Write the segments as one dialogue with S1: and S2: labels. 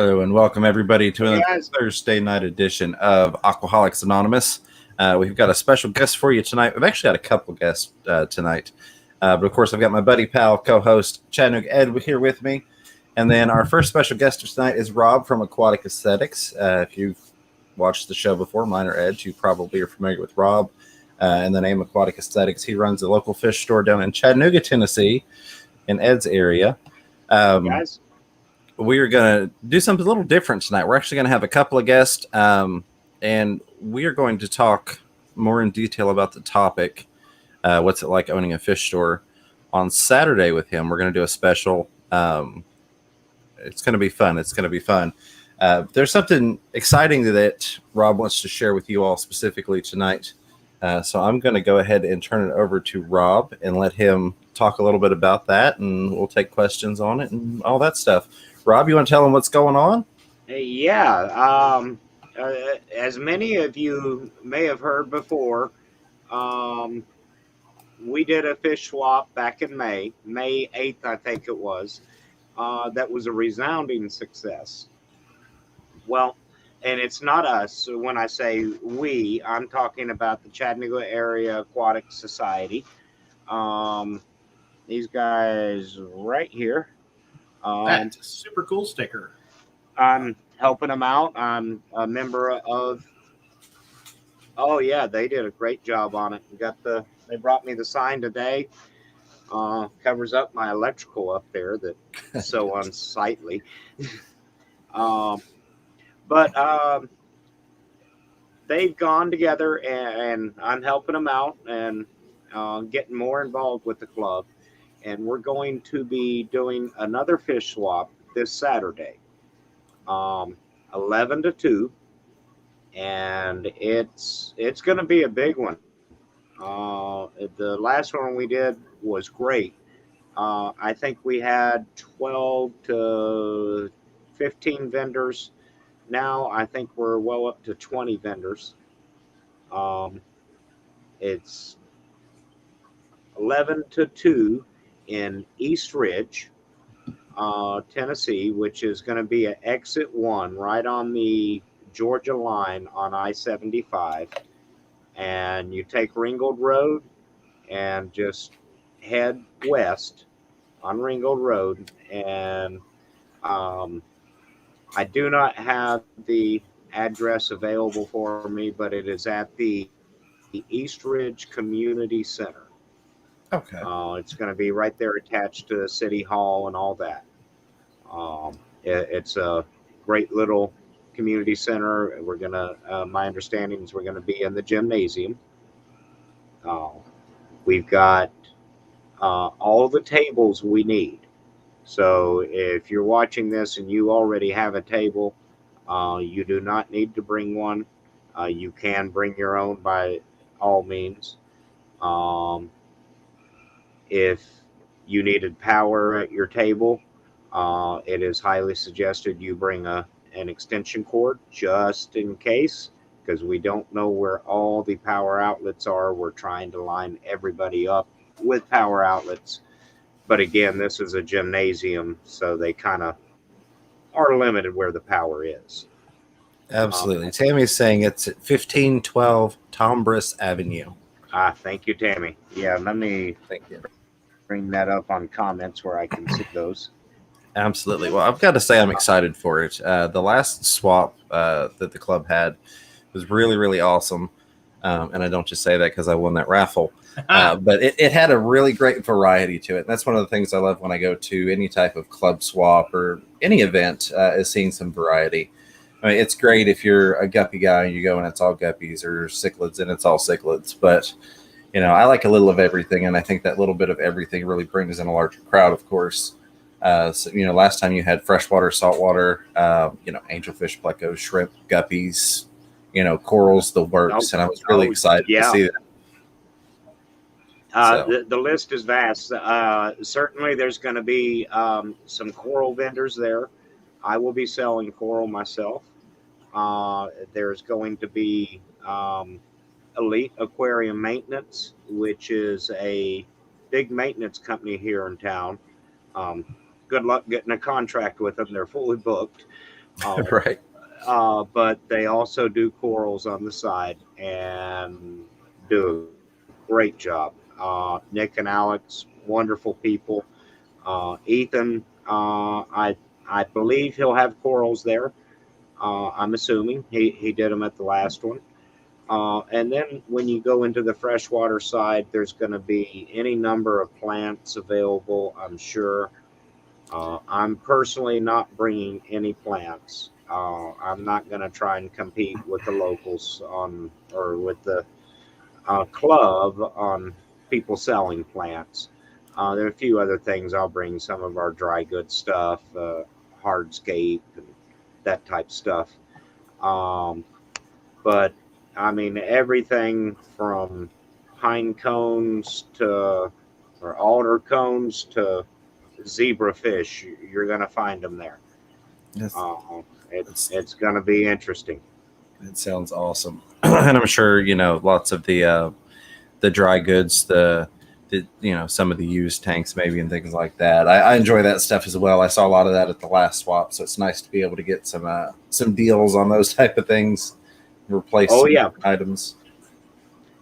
S1: Hello and welcome everybody to
S2: Hey
S1: another
S2: guys,
S1: Thursday night edition of Aquaholics Anonymous. We've got a special guest for you tonight. We've actually had a couple guests tonight, but of course I've got my buddy, pal, co-host Chattanooga Ed here with me, and then our first special guest tonight is Rob from Aquatic Aesthetics. If you've watched the show before, mine or Ed's, you probably are familiar with Rob and the name Aquatic Aesthetics. He runs a local fish store down in Chattanooga, Tennessee, in Ed's area.
S2: guys.
S1: We are going to do something a little different tonight. We're actually going to have a couple of guests, and we are going to talk more in detail about the topic, what's it like owning a fish store, on Saturday with him. We're going to do a special. It's going to be fun. It's going to be fun. There's something exciting that Rob wants to share with you all specifically tonight. So I'm going to go ahead and turn it over to Rob and let him talk a little bit about that, and we'll take questions on it and all that stuff. Rob, you want to tell them what's going on?
S2: Yeah, as many of you may have heard before, we did a fish swap back in May 8th, I think it was. That was a resounding success. Well, and it's not us. When I say we, I'm talking about the Chattanooga Area Aquatic Society. These guys right here.
S3: That's a super cool sticker.
S2: I'm helping them out. I'm a member of. Oh yeah, they did a great job on it. They brought me the sign today. Covers up my electrical up there that's so unsightly. But they've gone together, and I'm helping them out and getting more involved with the club. And we're going to be doing another fish swap this Saturday, 11 to 2, and it's going to be a big one. The last one we did was great. I think we had 12 to 15 vendors. Now I think we're well up to 20 vendors. It's 11 to 2 in East Ridge, Tennessee, which is going to be at exit 1 right on the Georgia line on I-75. And you take Ringgold Road and just head west on Ringgold Road. And I do not have the address available for me, but it is at the East Ridge Community Center.
S1: Okay.
S2: It's going to be right there attached to City Hall and all that. It's a great little community center. We're going to, my understanding is we're going to be in the gymnasium. We've got all the tables we need. So if you're watching this and you already have a table, you do not need to bring one. You can bring your own by all means. If you needed power at your table, it is highly suggested you bring an extension cord just in case, because we don't know where all the power outlets are. We're trying to line everybody up with power outlets. But again, this is a gymnasium, so they kind of are limited where the power is.
S1: Absolutely. Tammy's saying it's at 1512 Tombras Avenue.
S2: Thank you, Tammy. Yeah, let me bring that up on comments where I can see those.
S1: Absolutely. Well, I've got to say I'm excited for it. The last swap that the club had was really, really awesome. And I don't just say that because I won that raffle. But it had a really great variety to it. And that's one of the things I love when I go to any type of club swap or any event is seeing some variety. I mean, it's great if you're a guppy guy and you go and it's all guppies, or cichlids and it's all cichlids. But, you know, I like a little of everything. And I think that little bit of everything really brings in a larger crowd, of course. So, you know, last time you had freshwater, saltwater, you know, angelfish, plecos, shrimp, guppies, you know, corals, the works. And I was really excited to see that.
S2: The list is vast. Certainly there's going to be some coral vendors there. I will be selling coral myself. There's going to be Elite Aquarium Maintenance, which is a big maintenance company here in town. Good luck getting a contract with them. They're fully booked.
S1: Right.
S2: But they also do corals on the side and do a great job. Nick and Alex, wonderful people. Ethan, I believe he'll have corals there. I'm assuming he did them at the last one. And then when you go into the freshwater side, there's going to be any number of plants available, I'm sure. I'm personally not bringing any plants. I'm not going to try and compete with the locals on, or with the club on people selling plants. There are a few other things. I'll bring some of our dry goods stuff, hardscape, and that type stuff. Um, but I mean, everything from pine cones to, or alder cones to zebra fish, you're going to find them there.
S1: Yes.
S2: It's going to be interesting.
S1: It sounds awesome. And I'm sure, lots of the dry goods, the some of the used tanks maybe and things like that. I enjoy that stuff as well. I saw a lot of that at the last swap, so it's nice to be able to get some deals on those type of things, replace some items.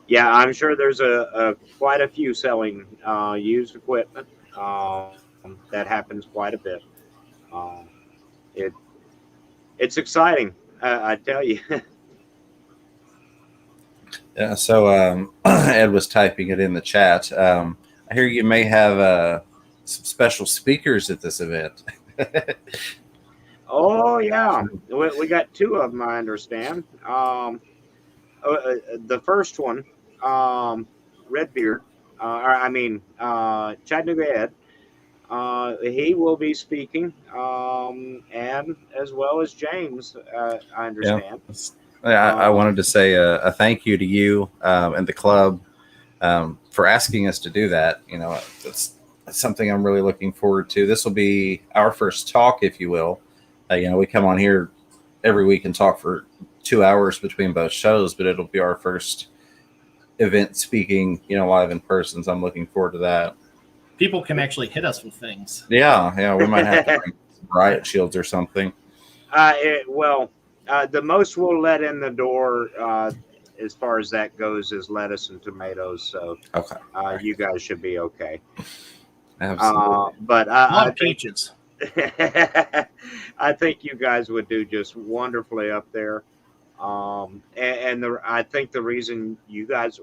S2: Yeah, I'm sure there's a quite a few selling used equipment. That happens quite a bit. Um, it it's exciting, I tell you.
S1: Yeah. So Ed was typing it in the chat. I hear you may have some special speakers at this event.
S2: Oh yeah, we got two of them, I understand. The first one, Redbeard, Chattanooga Ed. He will be speaking, and as well as James, I
S1: Yeah.
S2: understand.
S1: I wanted to say a thank you to you and the club for asking us to do that. It's something I'm really looking forward to. This will be our first talk, if you will. We come on here every week and talk for 2 hours between both shows, but it'll be our first event speaking, live in person. So I'm looking forward to that.
S3: People can actually hit us with things.
S1: Yeah, we might have to bring some riot shields or something.
S2: The most we'll let in the door, as far as that goes, is lettuce and tomatoes. So
S1: Okay,
S2: you guys should be okay.
S1: Absolutely.
S2: But I think
S3: peaches.
S2: I think you guys would do just wonderfully up there. I think the reason you guys,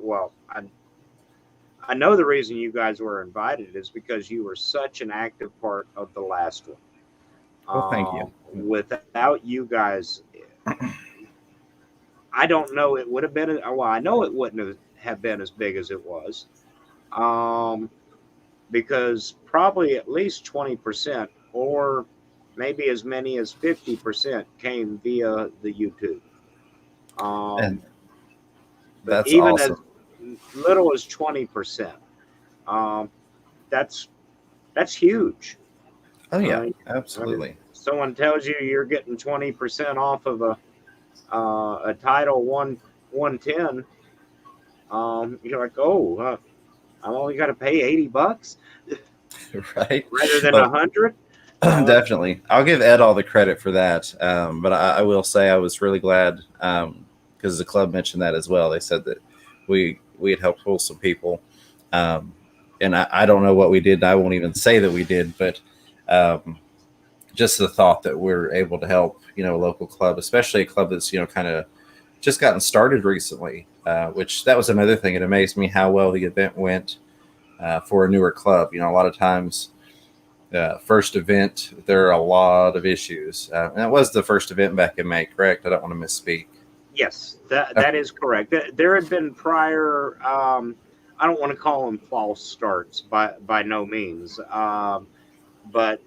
S2: I know the reason you guys were invited is because you were such an active part of the last one.
S1: Well, thank you.
S2: Without you guys, I don't know. It would have been. Well, I know it wouldn't have been as big as it was, because probably at least 20%, or maybe as many as 50%, came via the YouTube.
S1: And
S2: but
S1: that's
S2: even
S1: awesome.
S2: as little as 20%, that's huge.
S1: Oh yeah, absolutely.
S2: Someone tells you you're getting 20% off of a Title 110. You're like, oh, I only got to pay $80,
S1: Right?
S2: rather than 100.
S1: Definitely, I'll give Ed all the credit for that. But I will say I was really glad because the club mentioned that as well. They said that we had helped pull some people, and I don't know what we did. I won't even say that we did, but just the thought that we're able to help, a local club, especially a club that's kind of just gotten started recently. Which that was another thing. It amazed me how well the event went for a newer club. A lot of times. First event, there are a lot of issues. And it was the first event back in May, correct? I don't want to misspeak.
S2: Yes, that is correct. There had been prior, I don't want to call them false starts by no means, but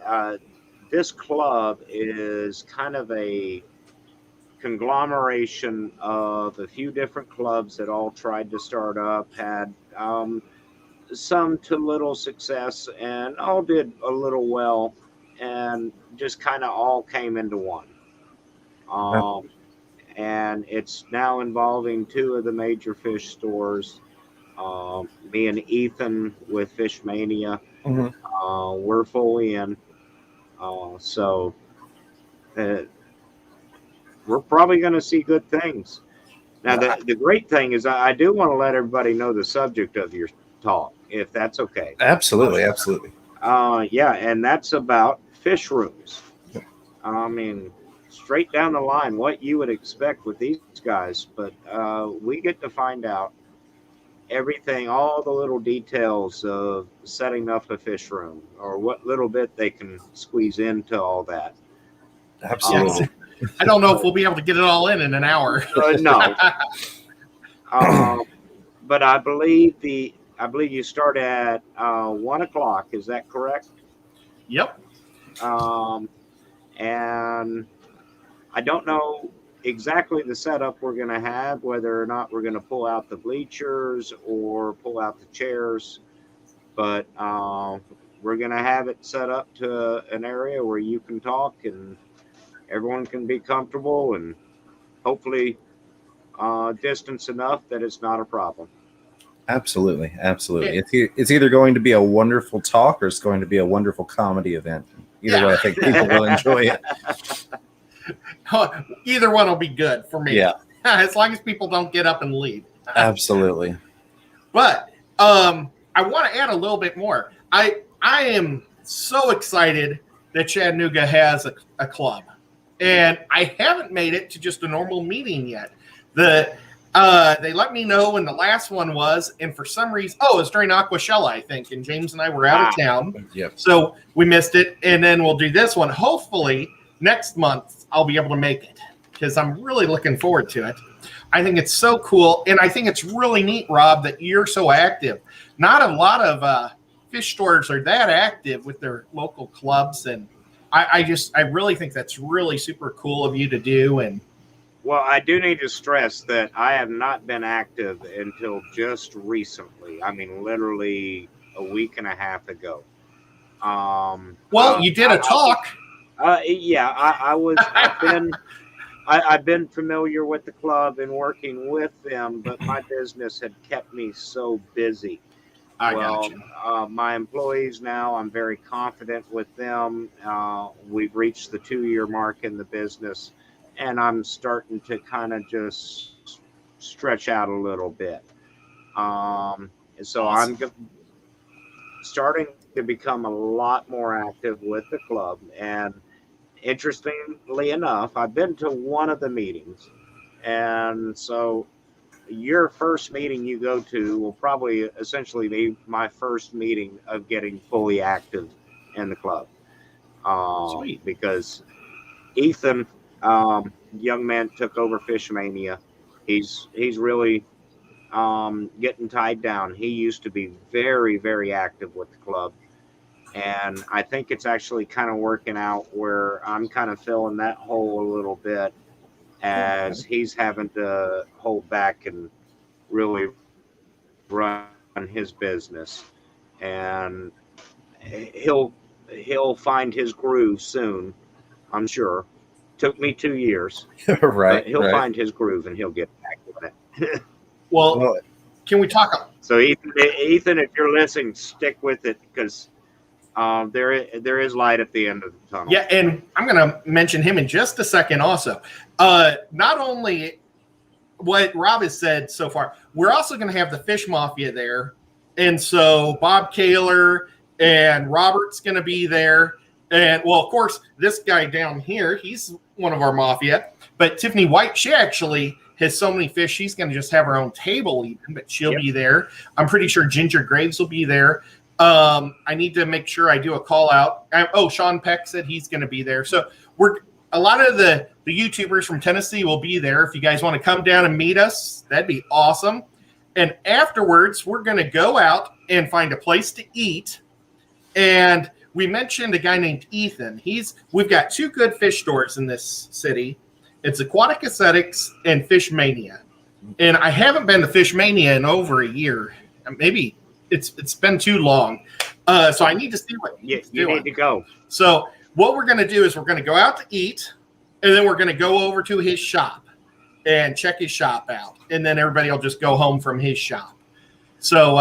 S2: this club is kind of a conglomeration of a few different clubs that all tried to start up, had some to little success, and all did a little well, and just kind of all came into one. And it's now involving two of the major fish stores. Me and Ethan with Fish Mania, we're fully in. So we're probably going to see good things. Now, the great thing is I do want to let everybody know the subject of your talk, if that's okay.
S1: Absolutely, absolutely.
S2: Yeah, and that's about fish rooms. I mean, straight down the line, what you would expect with these guys, but we get to find out everything, all the little details of setting up a fish room, or what little bit they can squeeze into all that.
S1: Absolutely.
S3: I don't know if we'll be able to get it all in an hour.
S2: No. But I believe you start at 1 o'clock. Is that correct?
S3: Yep.
S2: And I don't know exactly the setup we're going to have, whether or not we're going to pull out the bleachers or pull out the chairs, but we're going to have it set up to an area where you can talk and everyone can be comfortable, and hopefully distance enough that it's not a problem.
S1: Absolutely, absolutely. It's either going to be a wonderful talk or it's going to be a wonderful comedy event. Either way, I think people will enjoy it.
S3: Either one will be good for me.
S1: Yeah.
S3: As long as people don't get up and leave.
S1: Absolutely.
S3: But I want to add a little bit more. I am so excited that Chattanooga has a club. And I haven't made it to just a normal meeting yet. They let me know when the last one was, and for some reason, it was during Aquashella, I think, and James and I were out of town.
S1: Yep.
S3: So we missed it, and then we'll do this one. Hopefully, next month, I'll be able to make it, because I'm really looking forward to it. I think it's so cool, and I think it's really neat, Rob, that you're so active. Not a lot of fish stores are that active with their local clubs, and I really think that's really super cool of you to do. And
S2: well, I do need to stress that I have not been active until just recently. I mean, literally a week and a half ago.
S3: You did a talk.
S2: Yeah, I've been familiar with the club and working with them, but my business had kept me so busy.
S3: Got you.
S2: My employees now, I'm very confident with them. We've reached the 2-year mark in the business, and I'm starting to kind of just stretch out a little bit. And so awesome. I'm starting to become a lot more active with the club. And interestingly enough, I've been to one of the meetings. And so your first meeting you go to will probably essentially be my first meeting of getting fully active in the club.
S3: Sweet.
S2: Because Ethan, young man, took over Fish Mania. He's really getting tied down. He used to be very, very active with the club. And I think it's actually kind of working out where I'm kind of filling that hole a little bit, as he's having to hold back and really run his business. And he'll find his groove soon, I'm sure. Took me 2 years.
S1: Right.
S2: But he'll find his groove and he'll get back with it.
S3: Well, can we talk?
S2: So Ethan, if you're listening, stick with it, because there is light at the end of the tunnel.
S3: Yeah, and I'm going to mention him in just a second also. Not only what Rob has said so far, we're also going to have the Fish Mafia there. And so Bob Kaler and Robert's going to be there. And, well, of course, this guy down here, he's one of our Mafia. But Tiffany White, she actually has so many fish, she's going to just have her own table even, but she'll be there. I'm pretty sure Ginger Graves will be there. I need to make sure I do a call out. Sean Peck said he's going to be there. So a lot of the YouTubers from Tennessee will be there. If you guys want to come down and meet us, that'd be awesome. And afterwards, we're going to go out and find a place to eat. And we mentioned a guy named Ethan. We've got 2 good fish stores in this city. It's Aquatic Aesthetics and Fish Mania. And I haven't been to Fish Mania in over a year. Maybe it's been too long. So I need to see what he's doing.
S2: You need to go.
S3: So what we're going to do is we're going to go out to eat, and then we're going to go over to his shop and check his shop out. And then everybody will just go home from his shop. So,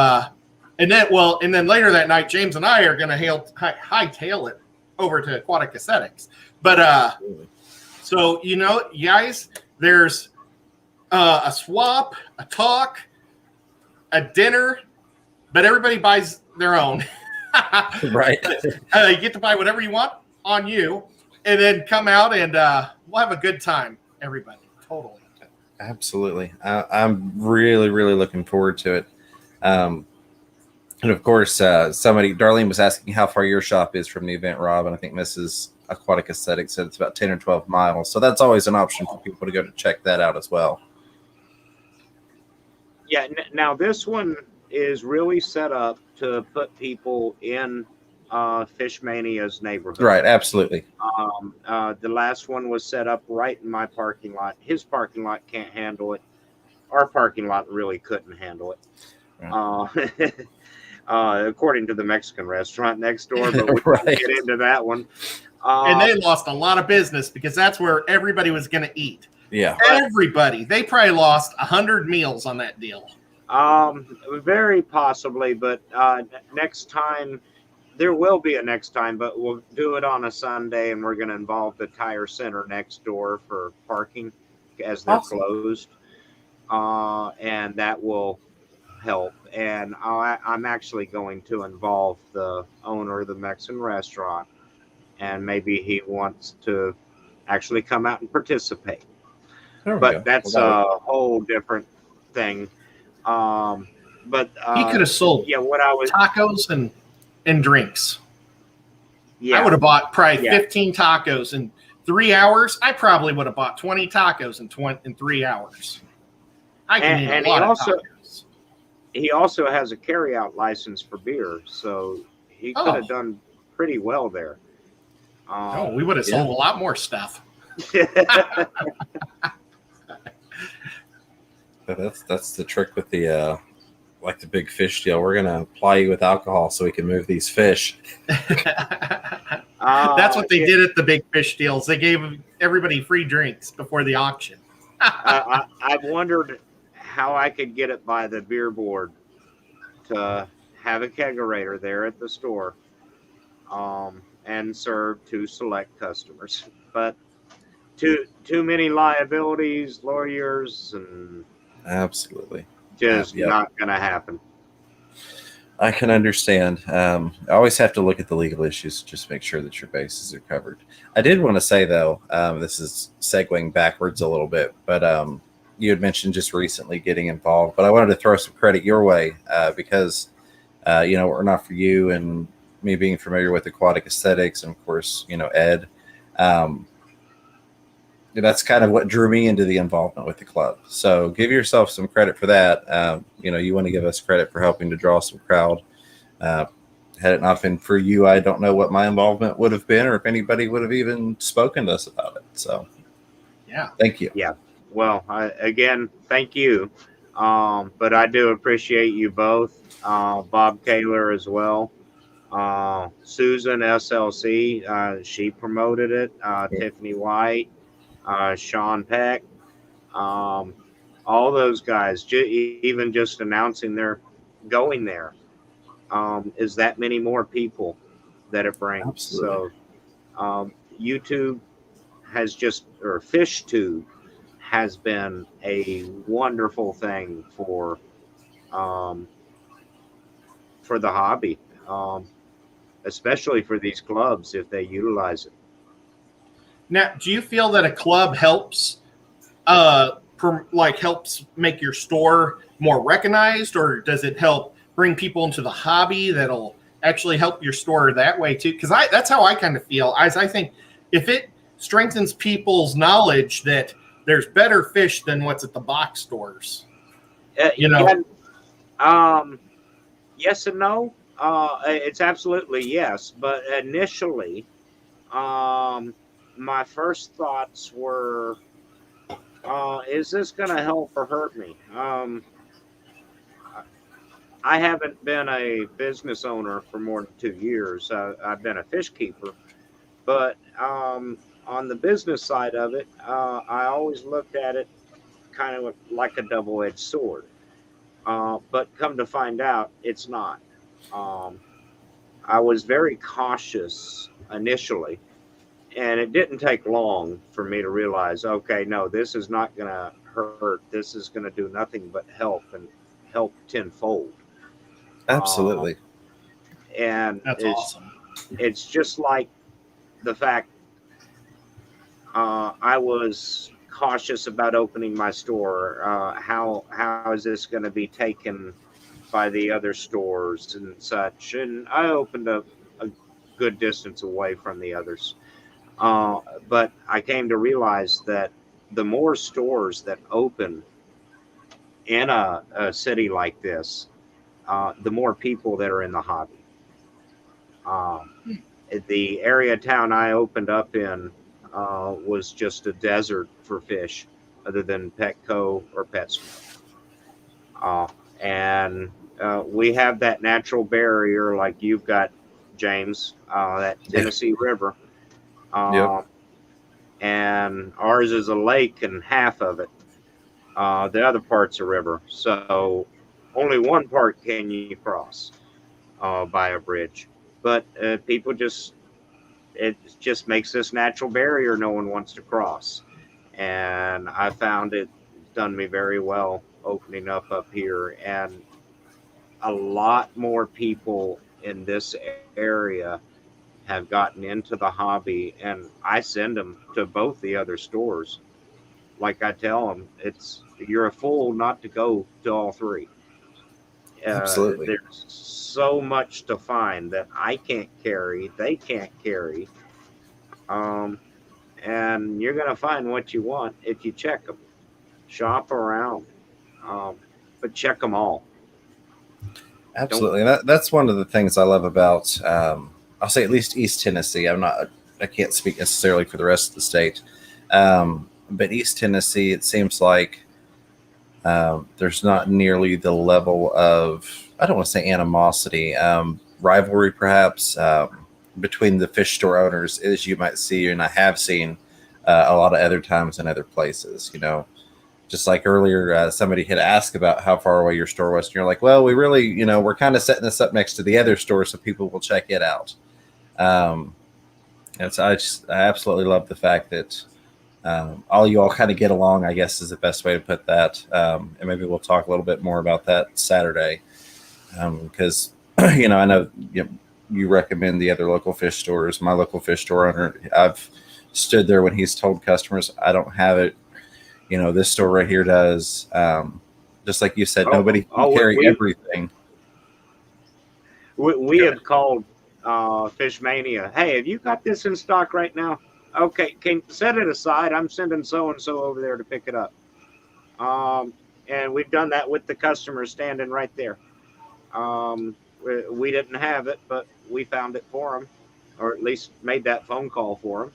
S3: and then later that night, James and I are going to hightail it over to Aquatic Aesthetics. But So, you know, you guys, there's a swap, a talk, a dinner, but everybody buys their own.
S1: Right.
S3: You get to buy whatever you want on you, and then come out and we'll have a good time, everybody. Totally.
S1: Absolutely. I'm really, really looking forward to it. And of course, Darlene was asking how far your shop is from the event, Rob, and I think Mrs. Aquatic Aesthetics said it's about 10 or 12 miles. So that's always an option for people to go to check that out as well.
S2: Yeah. Now this one is really set up to put people in Fishmania's neighborhood.
S1: Right. Absolutely.
S2: The last one was set up right in my parking lot. His parking lot can't handle it. Our parking lot really couldn't handle it. Right. According to the Mexican restaurant next door, but we
S1: right.
S2: didn't get into that one.
S3: And they lost a lot of business because that's where everybody was going to eat.
S1: Yeah.
S3: Everybody. They probably lost 100 meals on that deal.
S2: Very possibly, but next time, there will be a next time, but we'll do it on a Sunday, and we're going to involve the tire center next door for parking as they're closed. And that will help. And I'm actually going to involve the owner of the Mexican restaurant, and maybe he wants to actually come out and participate. But that's a whole different thing. But
S3: he could have sold tacos and drinks. Yeah, I would have bought probably 15 tacos in 3 hours. I probably would have bought 20 tacos in 3 hours. I can eat a lot of tacos.
S2: He also has a carryout license for beer, so he could have done pretty well there.
S3: We would have sold a lot more stuff.
S1: That's the trick with the like the big fish deal. We're gonna apply you with alcohol so we can move these fish.
S3: That's what they did at the big fish deals. They gave everybody free drinks before the auction.
S2: I've wondered how I could get it by the beer board to have a kegerator there at the store, and serve to select customers, but too many liabilities, lawyers, and
S1: absolutely
S2: just not going to happen.
S1: I can understand. I always have to look at the legal issues, just make sure that your bases are covered. I did want to say, though, this is segueing backwards a little bit, but you had mentioned just recently getting involved, but I wanted to throw some credit your way because, we're not for you and me being familiar with Aquatic Aesthetics and, of course, Ed. That's kind of what drew me into the involvement with the club. So give yourself some credit for that. You want to give us credit for helping to draw some crowd. Had it not been for you, I don't know what my involvement would have been or if anybody would have even spoken to us about it. So, thank you.
S2: Yeah. Well, again, thank you. But I do appreciate you both. Bob Kaler as well. Susan SLC, she promoted it. Tiffany White. Sean Peck, all those guys, even just announcing they're going there, is that many more people that it brings. Absolutely. So YouTube has FishTube has been a wonderful thing for the hobby, especially for these clubs if they utilize it.
S3: Now, do you feel that a club helps make your store more recognized, or does it help bring people into the hobby that'll actually help your store that way too? Because that's how I kind of feel. I think if it strengthens people's knowledge that there's better fish than what's at the box stores,
S2: yes and no. It's absolutely yes, but initially, my first thoughts were, is this going to help or hurt me? I haven't been a business owner for more than 2 years. I've been a fish keeper. But on the business side of it, I always looked at it kind of like a double-edged sword. But come to find out, it's not. I was very cautious initially And it didn't take long for me to realize, okay, no, this is not going to hurt. This is going to do nothing but help, and help tenfold. Uh,
S1: Absolutely.
S2: and
S3: That's awesome.
S2: it's just like the fact I was cautious about opening my store. How is this going to be taken by the other stores and such? And I opened a good distance away from the others. But I came to realize that the more stores that open in a city like this, the more people that are in the hobby. Um, the area town I opened up in was just a desert for fish, other than Petco or PetSmart. Uh, and we have that natural barrier, like you've got, James, that Tennessee River.
S1: Yep.
S2: Uh, and ours is a lake, and half of it. The other part's a river. So only one part can you cross by a bridge. But people just, it just makes this natural barrier no one wants to cross. And I found it done me very well opening up here. And a lot more people in this area have gotten into the hobby. And I send them to both the other stores. Like I tell them, it's, you're a fool not to go to all three.
S1: Absolutely.
S2: There's so much to find that I can't carry, they can't carry, um, and you're gonna find what you want if you check them. Shop around, um, but check them all. Don't.
S1: Absolutely. That's one of the things I love about, I'll say at least East Tennessee. I can't speak necessarily for the rest of the state. But East Tennessee, it seems like there's not nearly the level of, I don't want to say animosity, rivalry perhaps, between the fish store owners as you might see, and I have seen a lot of other times in other places. Just like earlier, somebody had asked about how far away your store was, and you're like, well, we really, we're kind of setting this up next to the other store so people will check it out. Um, and so I absolutely love the fact that all you all kind of get along, I guess is the best way to put that. And maybe we'll talk a little bit more about that Saturday. Because, I know you recommend the other local fish stores. My local fish store owner, I've stood there when he's told customers, I don't have it. This store right here does. Just like you said, nobody can carry everything.
S2: We have called Fish Mania. Hey, have you got this in stock right now? Okay, can set it aside. I'm sending so and so over there to pick it up. And we've done that with the customer standing right there. We didn't have it, but we found it for them, or at least made that phone call for them.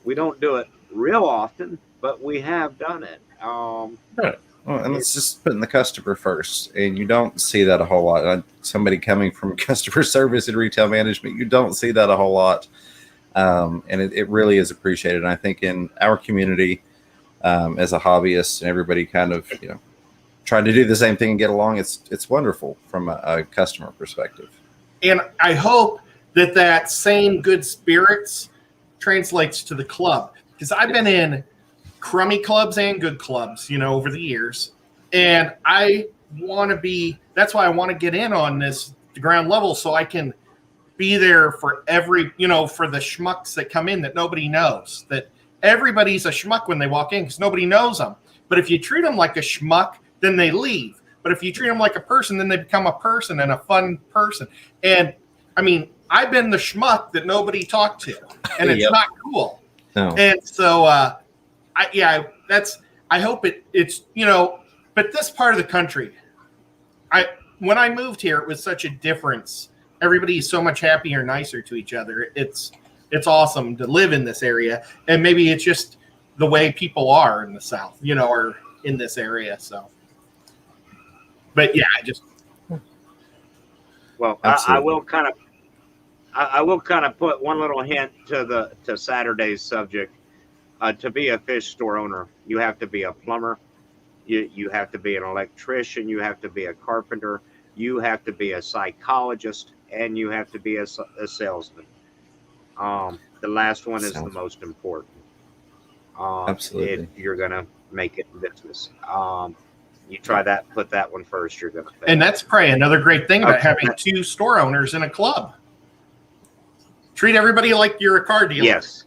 S2: We don't do it real often, but we have done it.
S1: Right. Well, and it's just putting the customer first, and you don't see that a whole lot. Somebody coming from customer service and retail management, you don't see that a whole lot, and it really is appreciated. And I think in our community, as a hobbyist, and everybody kind of trying to do the same thing and get along, it's wonderful from a customer perspective.
S3: And I hope that same good spirits translates to the club, because I've been in crummy clubs and good clubs, over the years. And I want to that's why I want to get in on the ground level, so I can be there for every, for the schmucks that come in that nobody knows. That everybody's a schmuck when they walk in because nobody knows them. But if you treat them like a schmuck, then they leave. But if you treat them like a person, then they become a person and a fun person. And I mean, I've been the schmuck that nobody talked to, and it's not cool.
S1: No.
S3: And so, I hope it's, but this part of the country, when I moved here, it was such a difference. Everybody's so much happier, nicer to each other. It's awesome to live in this area. And maybe it's just the way people are in the South, or in this area. So, but yeah,
S2: I will kind of put one little hint to Saturday's subject. To be a fish store owner, you have to be a plumber, you have to be an electrician, you have to be a carpenter, you have to be a psychologist, and you have to be a salesman. the last one is the
S1: Sounds-
S2: most important.
S1: Absolutely.
S2: If you're going to make it in business. You try that, put that one first, you're going to fail.
S3: And that's probably another great thing about
S2: Okay.
S3: having 2 store owners in a club. Treat everybody like you're a car dealer.
S2: Yes.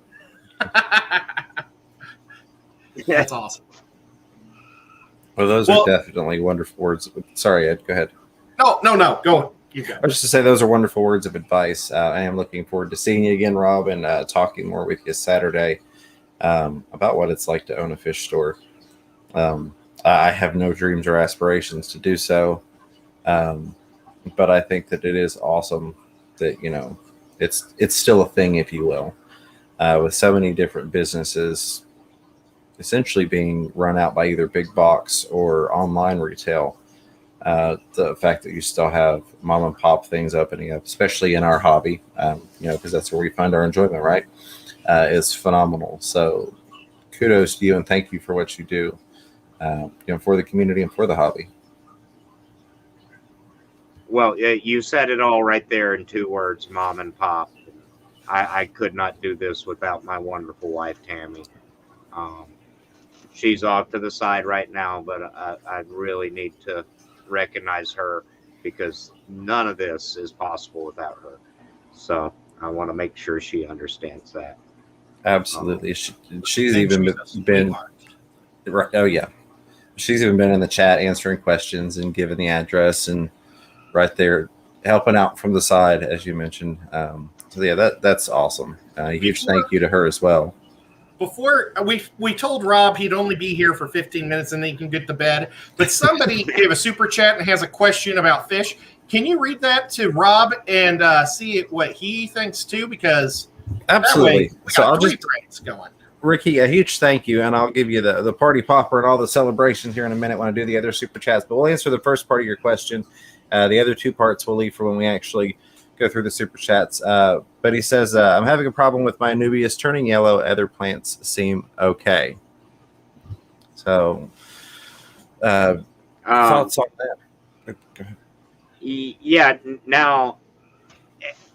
S3: That's awesome.
S1: Well, those are definitely wonderful words. Sorry, Ed, go ahead.
S3: No. Go. You go.
S1: I was just to say those are wonderful words of advice. I am looking forward to seeing you again, Rob, and talking more with you Saturday about what it's like to own a fish store. I have no dreams or aspirations to do so, but I think that it is awesome that, you know, it's still a thing, if you will, with so many different businesses essentially being run out by either big box or online retail. The fact that you still have mom and pop things opening up, especially in our hobby, you know, because that's where we find our enjoyment, right, is phenomenal. So kudos to you and thank you for what you do, you know, for the community and for the hobby.
S2: Well, you said it all right there in 2 words, mom and pop. I could not do this without my wonderful wife, Tammy. She's off to the side right now, but I really need to recognize her because none of this is possible without her. So I want to make sure she understands that.
S1: Absolutely. She's even been, oh yeah, she's even been in the chat answering questions and giving the address and right there helping out from the side, as you mentioned. So yeah, that's awesome. A huge thank you to her as well.
S3: Before we told Rob he'd only be here for 15 minutes and then he can get to bed, but somebody gave a super chat and has a question about fish. Can you read that to Rob and see what he thinks too? Because
S1: absolutely. So I'll just
S3: going.
S1: Ricky, a huge thank you, and I'll give you the party popper and all the celebrations here in a minute when I do the other super chats. But we'll answer the first part of your question. The other 2 parts we'll leave for when we actually go through the super chats. But he says, I'm having a problem with my Anubias turning yellow. Other plants seem okay. So, thoughts on that? Go ahead.
S2: Yeah, now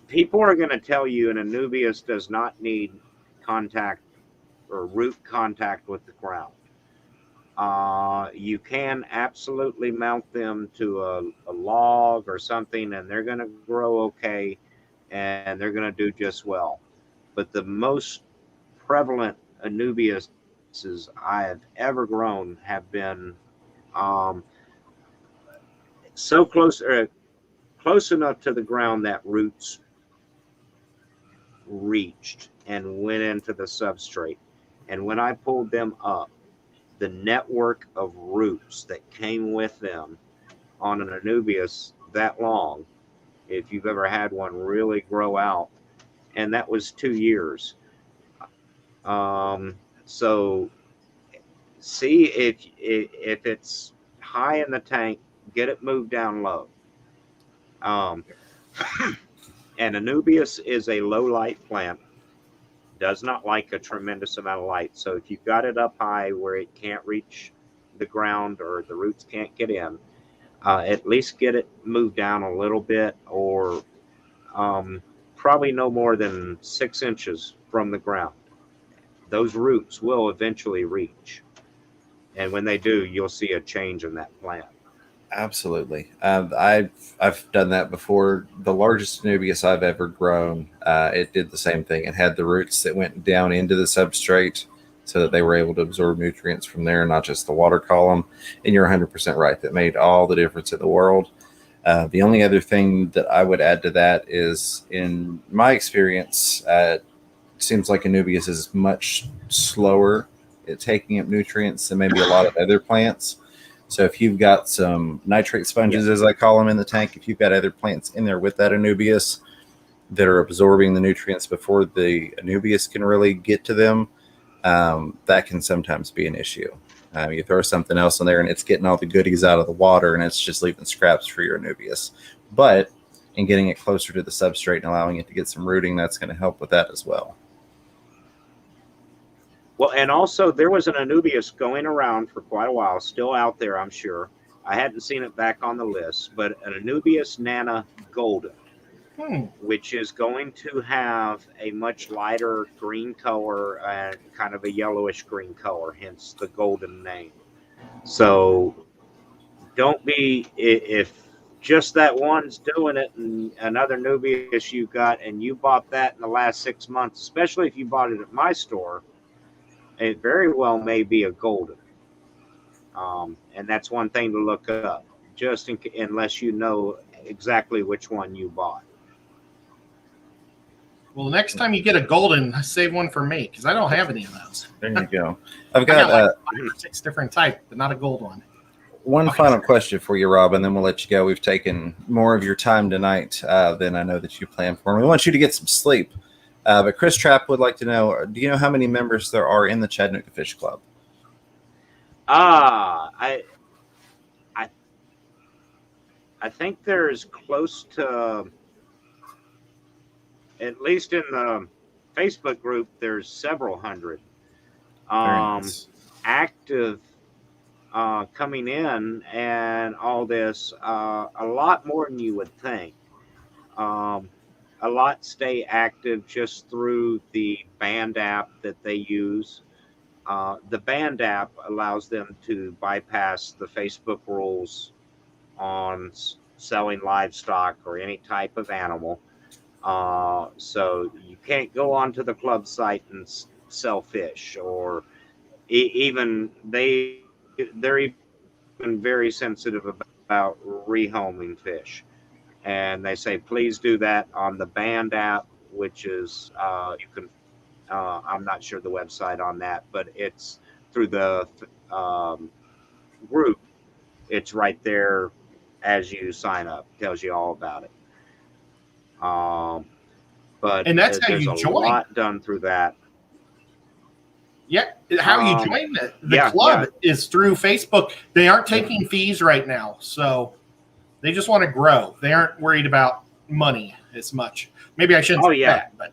S2: people are going to tell you an Anubias does not need contact or root contact with the ground. You can absolutely mount them to a log or something, and they're going to grow okay, and they're going to do just well. But the most prevalent Anubias I have ever grown have been so close enough to the ground that roots reached and went into the substrate. And when I pulled them up, the network of roots that came with them on an Anubias that long, if you've ever had one really grow out, and that was 2 years. So see if it's high in the tank, get it moved down low. And Anubias is a low light plant, does not like a tremendous amount of light. So if you've got it up high where it can't reach the ground or the roots can't get in, at least get it moved down a little bit, or probably no more than 6 inches from the ground. Those roots will eventually reach. And when they do, you'll see a change in that plant.
S1: Absolutely. I've done that before. The largest Anubias I've ever grown, it did the same thing. It had the roots that went down into the substrate so that they were able to absorb nutrients from there, not just the water column. And you're 100% right. That made all the difference in the world. The only other thing that I would add to that is, in my experience, it seems like Anubias is much slower at taking up nutrients than maybe a lot of other plants. So if you've got some nitrate sponges, as I call them, in the tank, if you've got other plants in there with that Anubias that are absorbing the nutrients before the Anubias can really get to them, that can sometimes be an issue. You throw something else in there and it's getting all the goodies out of the water and it's just leaving scraps for your Anubias. But in getting it closer to the substrate and allowing it to get some rooting, that's going to help with that as well.
S2: Well, and also there was an Anubias going around for quite a while, still out there, I'm sure. I hadn't seen it back on the list, but an Anubias Nana Golden. which is going to have a much lighter green color and kind of a yellowish green color, hence the golden name. So don't be, if just that one's doing it and another Nubius you got and you bought that in the last 6 months, especially if you bought it at my store, it very well may be a golden. And that's one thing to look up, just unless you know exactly which one you bought.
S3: Well, next time you get a golden, save one for me because I don't have any of those.
S1: There you go. I've
S3: I
S1: got
S3: got like 5 or 6 different types, but not a gold one.
S1: one final question for you, Rob, and then we'll let you go. We've taken more of your time tonight than I know that you planned for. We want you to get some sleep. But Chris Trapp would like to know, do you know how many members there are in the Chattanooga Fish Club?
S2: I think there's close to, at least in the Facebook group, there's several hundred
S1: Nice.
S2: active coming in, and all this, a lot more than you would think. A lot stay active just through the band app that they use. The band app allows them to bypass the Facebook rules on selling livestock or any type of animal. So you can't go onto the club site and sell fish, or even they're even very sensitive about rehoming fish. And they say, please do that on the band app, which is, you can, I'm not sure the website on that, but it's through the group. It's right there as you sign up, tells you all about it. But
S3: And that's how
S2: there's
S3: you
S2: a
S3: join.
S2: lot done through that.
S3: Yeah, how you join the club is through Facebook. They aren't taking fees right now, so they just want to grow. They aren't worried about money as much. Maybe I shouldn't say that, but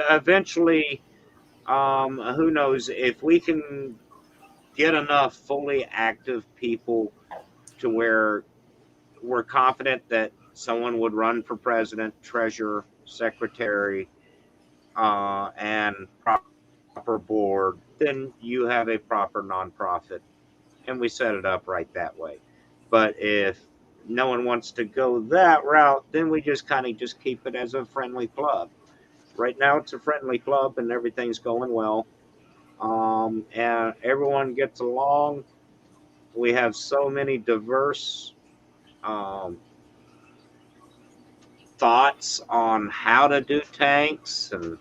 S2: eventually, who knows if we can get enough fully active people to where we're confident that someone would run for president, treasurer, secretary, and proper board, then you have a proper nonprofit, and we set it up right that way. But if no one wants to go that route, then we just kind of just keep it as a friendly club. Right now it's a friendly club and everything's going well, and everyone gets along. We have so many diverse thoughts on how to do tanks and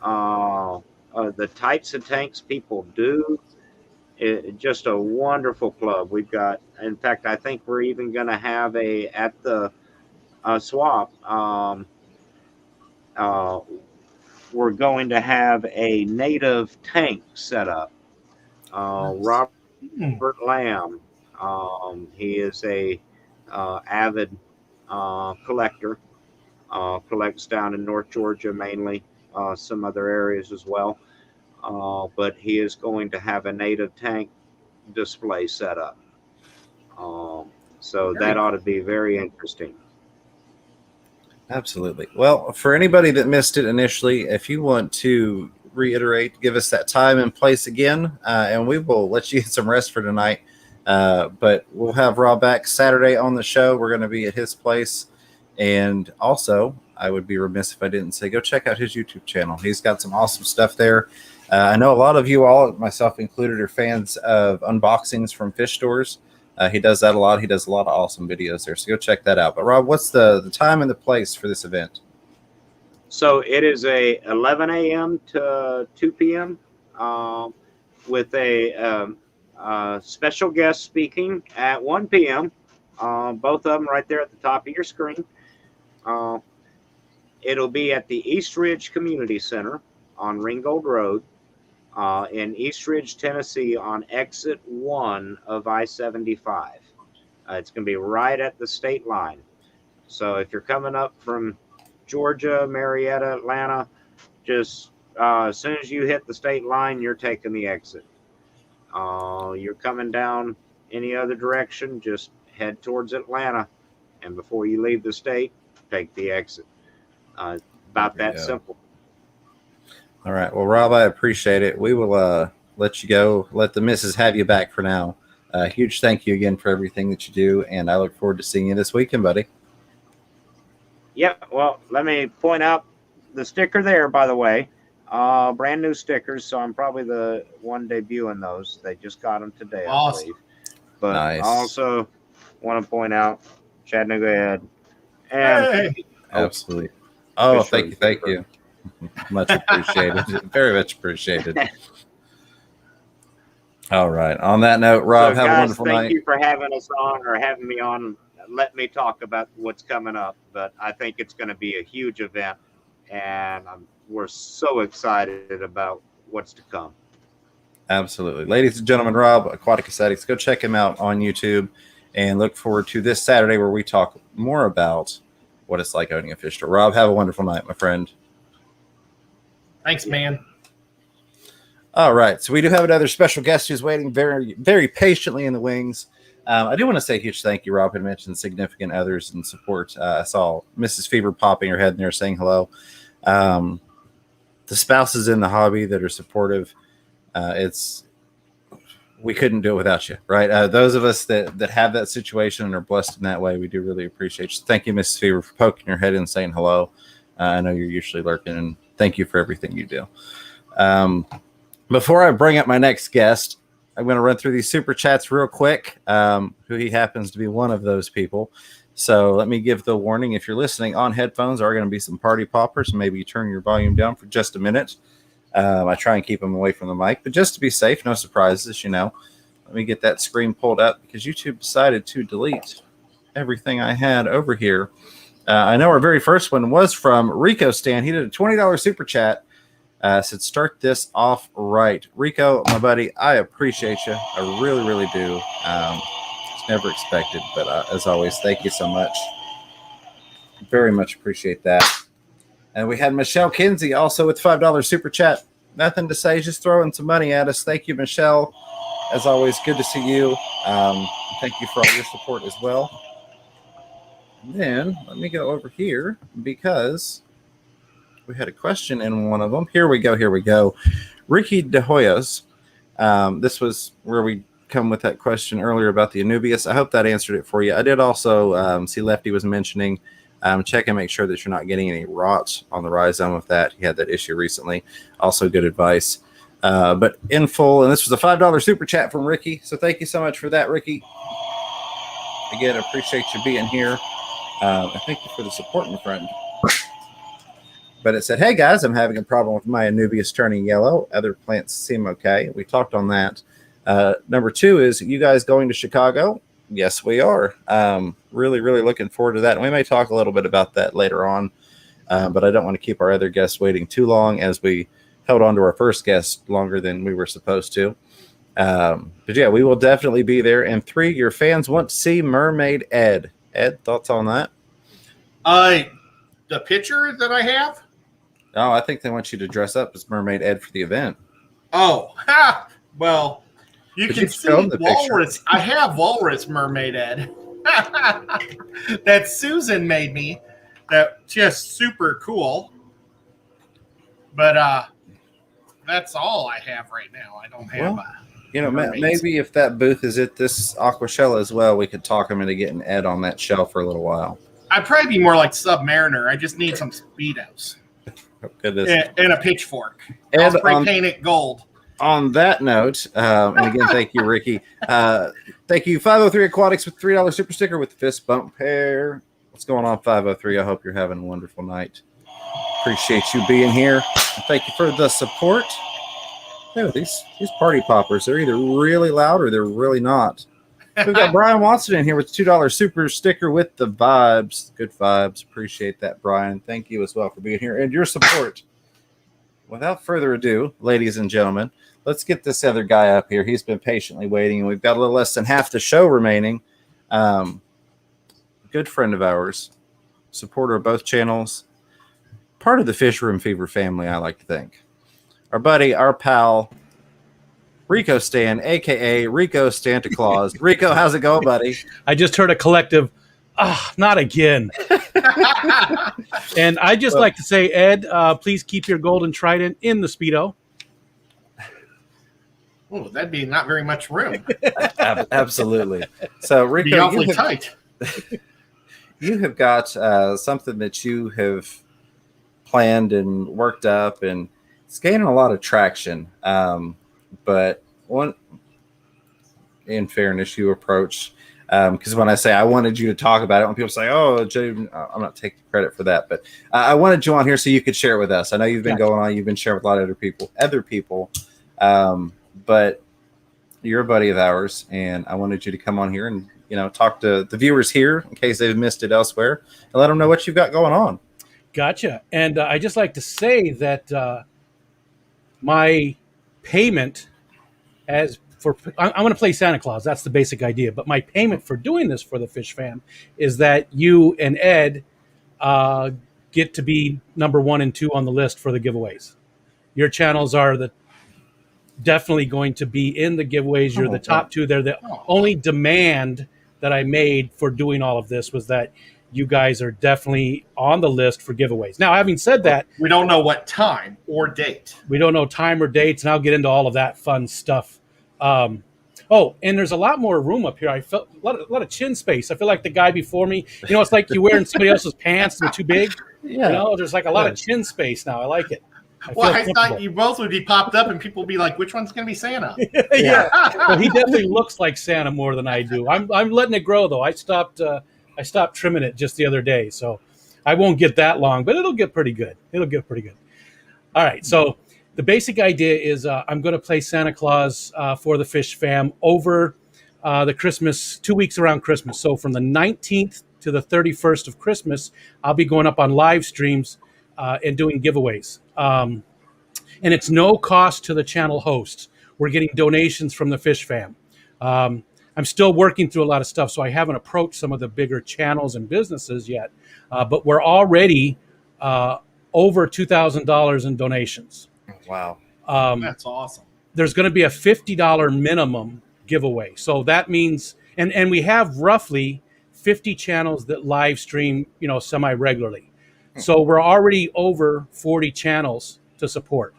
S2: the types of tanks people do. Just a wonderful club. We've got, in fact, I think we're even going to have at the swap, we're going to have a native tank set up. Robert Lamb, he is a avid collector, collects down in North Georgia mainly, some other areas as well. But he is going to have a native tank display set up. So that ought to be very interesting.
S1: Absolutely. Well, for anybody that missed it initially, if you want to reiterate, give us that time and place again, and we will let you get some rest for tonight. But we'll have Rob back Saturday on the show. We're going to be at his place. And also, I would be remiss if I didn't say, go check out his YouTube channel. He's got some awesome stuff there. I know a lot of you all, myself included, are fans of unboxings from fish stores. He does that a lot. He does a lot of awesome videos there. So go check that out. But Rob, what's the time and the place for this event?
S2: So it is a 11 a.m. to 2 p.m. With a special guest speaking at 1 p.m. Both of them right there at the top of your screen. It'll be at the East Ridge Community Center on Ringgold Road in East Ridge, Tennessee, on exit 1 of I-75. It's going to be right at the state line. So if you're coming up from Georgia, Marietta, Atlanta, just as soon as you hit the state line, you're taking the exit. You're coming down any other direction, just head towards Atlanta and before you leave the state, take the exit. About that simple.
S1: All right. Well, Rob, I appreciate it. We will let you go. Let the missus have you back for now. Huge thank you again for everything that you do, and I look forward to seeing you this weekend, buddy.
S2: Yep. Well, let me point out the sticker there, by the way. Brand new stickers, so I'm probably the one debuting those. They just got them today, I believe. But
S1: nice.
S2: I also want to point out Chattanooga Ed. And
S1: absolutely. Oh, thank you. Much appreciated. Very much appreciated. All right. On that note, Rob, have a wonderful night.
S2: Thank you for having us on or having me on. Let me talk about what's coming up. But I think it's going to be a huge event, and we're so excited about what's to come.
S1: Absolutely. Ladies and gentlemen, Rob, Aquatic Aesthetics, go check him out on YouTube and look forward to this Saturday where we talk more about what it's like owning a fish store. Rob, have a wonderful night, my friend.
S3: Thanks, man.
S1: All right. So we do have another special guest who's waiting very, very patiently in the wings. I do want to say a huge thank you. Rob had mentioned significant others and support. I saw Mrs. Fever popping her head in there saying hello. The spouses in the hobby that are supportive, we couldn't do it without you, right? Those of us that have that situation and are blessed in that way, we do really appreciate you. Thank you, Mrs. Fever, for poking your head and saying hello. I know you're usually lurking, and thank you for everything you do. Before I bring up my next guest, I'm going to run through these super chats real quick, who he happens to be one of those people. So let me give the warning. If you're listening on headphones, there are going to be some party poppers. Maybe you turn your volume down for just a minute. I try and keep them away from the mic, but just to be safe, no surprises, Let me get that screen pulled up because YouTube decided to delete everything I had over here. I know our very first one was from Rico Stan. He did a $20 super chat. Said, start this off right. Rico, my buddy, I appreciate you. I really, really do. It's never expected, but as always, thank you so much. Very much appreciate that. And we had Michelle Kinsey also with $5 super chat. Nothing to say, just throwing some money at us. Thank you, Michelle. As always, good to see you. Thank you for all your support as well. And then let me go over here because we had a question in one of them. Here we go. Ricky De Hoyos. This was where we come with that question earlier about the Anubias. I hope that answered it for you. I did also see Lefty was mentioning check and make sure that you're not getting any rot on the rhizome with that. He had that issue recently. Also good advice. But in full, and this was a $5 super chat from Ricky. So thank you so much for that, Ricky. Again, appreciate you being here. I thank you for the support, my friend. But it said, hey, guys, I'm having a problem with my Anubias turning yellow. Other plants seem okay. We talked on that. Number 2 is, you guys going to Chicago? Yes, we are. Really, really looking forward to that. And we may talk a little bit about that later on. But I don't want to keep our other guests waiting too long, as we held on to our first guest longer than we were supposed to. But yeah, we will definitely be there. And 3, your fans want to see Mermaid Ed. Ed, thoughts on that?
S3: The picture that I have?
S1: Oh, I think they want you to dress up as Mermaid Ed for the event.
S3: Oh, well, you can see Walrus. Picture. I have Walrus Mermaid Ed. That Susan made me. That just super cool. But that's all I have right now. I don't have
S1: maybe if that booth is at this Aquashella as well, we could talk him into getting Ed on that shelf for a little while. I'd
S3: probably be more like Submariner. I just need some Speedos.
S1: Oh, goodness.
S3: And a pitchfork. I'll spray paint it gold.
S1: On that note, and again, thank you, Ricky. Thank you, 503 Aquatics with $3 super sticker with the fist bump pair. What's going on, 503? I hope you're having a wonderful night. Appreciate you being here. Thank you for the support. Oh, these party poppers, they're either really loud or they're really not. We've got Brian Watson in here with $2 super sticker with the vibes. Good vibes. Appreciate that, Brian. Thank you as well for being here and your support. Without further ado, ladies and gentlemen, let's get this other guy up here. He's been patiently waiting, and we've got a little less than half the show remaining. Good friend of ours, supporter of both channels, part of the Fish Room Fever family, I like to think. Our buddy, our pal, Rico Stan, a.k.a. Rico Santa Claus. Rico, how's it going, buddy?
S4: I just heard a collective Not again. And I just like to say, Ed, please keep your golden trident in the Speedo.
S3: Oh, that'd be not very much room.
S1: Absolutely. So,
S3: It'd be
S1: Rico,
S3: awfully tight.
S1: you have got something that you have planned and worked up, and it's gaining a lot of traction. But one, in fairness, you approach, because when I say I wanted you to talk about it, when people say, "Oh, Jay," I'm not taking credit for that, but I wanted you on here so you could share it with us. I know you've been going on, you've been sharing with a lot of other people, but you're a buddy of ours, and I wanted you to come on here and talk to the viewers here in case they've missed it elsewhere, and let them know what you've got going on.
S4: Gotcha. And I just like to say that my payment I'm going to play Santa Claus. That's the basic idea. But my payment for doing this for the Fish Fam is that you and Ed get to be number 1 and 2 on the list for the giveaways. Your channels are definitely going to be in the giveaways. You're the top 2. They're the only demand that I made for doing all of this was that you guys are definitely on the list for giveaways. Now, having said that,
S3: we don't know what time or date.
S4: We don't know time or dates, and I'll get into all of that fun stuff. And there's a lot more room up here. I felt a lot of chin space. I feel like the guy before me. It's like you're wearing somebody else's pants and they're too big.
S1: Yeah.
S4: There's like a lot of chin space now. I like it.
S3: I thought you both would be popped up and people would be like, which one's going to be Santa?
S4: Yeah. Well, he definitely looks like Santa more than I do. I'm letting it grow, though. I stopped trimming it just the other day, so I won't get that long, but it'll get pretty good. All right, so the basic idea is I'm going to play Santa Claus for the Fish Fam over the Christmas, 2 weeks around Christmas. So from the 19th to the 31st of Christmas, I'll be going up on live streams and doing giveaways. And it's no cost to the channel hosts. We're getting donations from the Fish Fam. I'm still working through a lot of stuff, so I haven't approached some of the bigger channels and businesses yet. But we're already over $2,000 in donations.
S1: Wow.
S3: That's awesome.
S4: There's going to be a $50 minimum giveaway. So that means, and we have roughly 50 channels that live stream, semi-regularly. So we're already over 40 channels to support.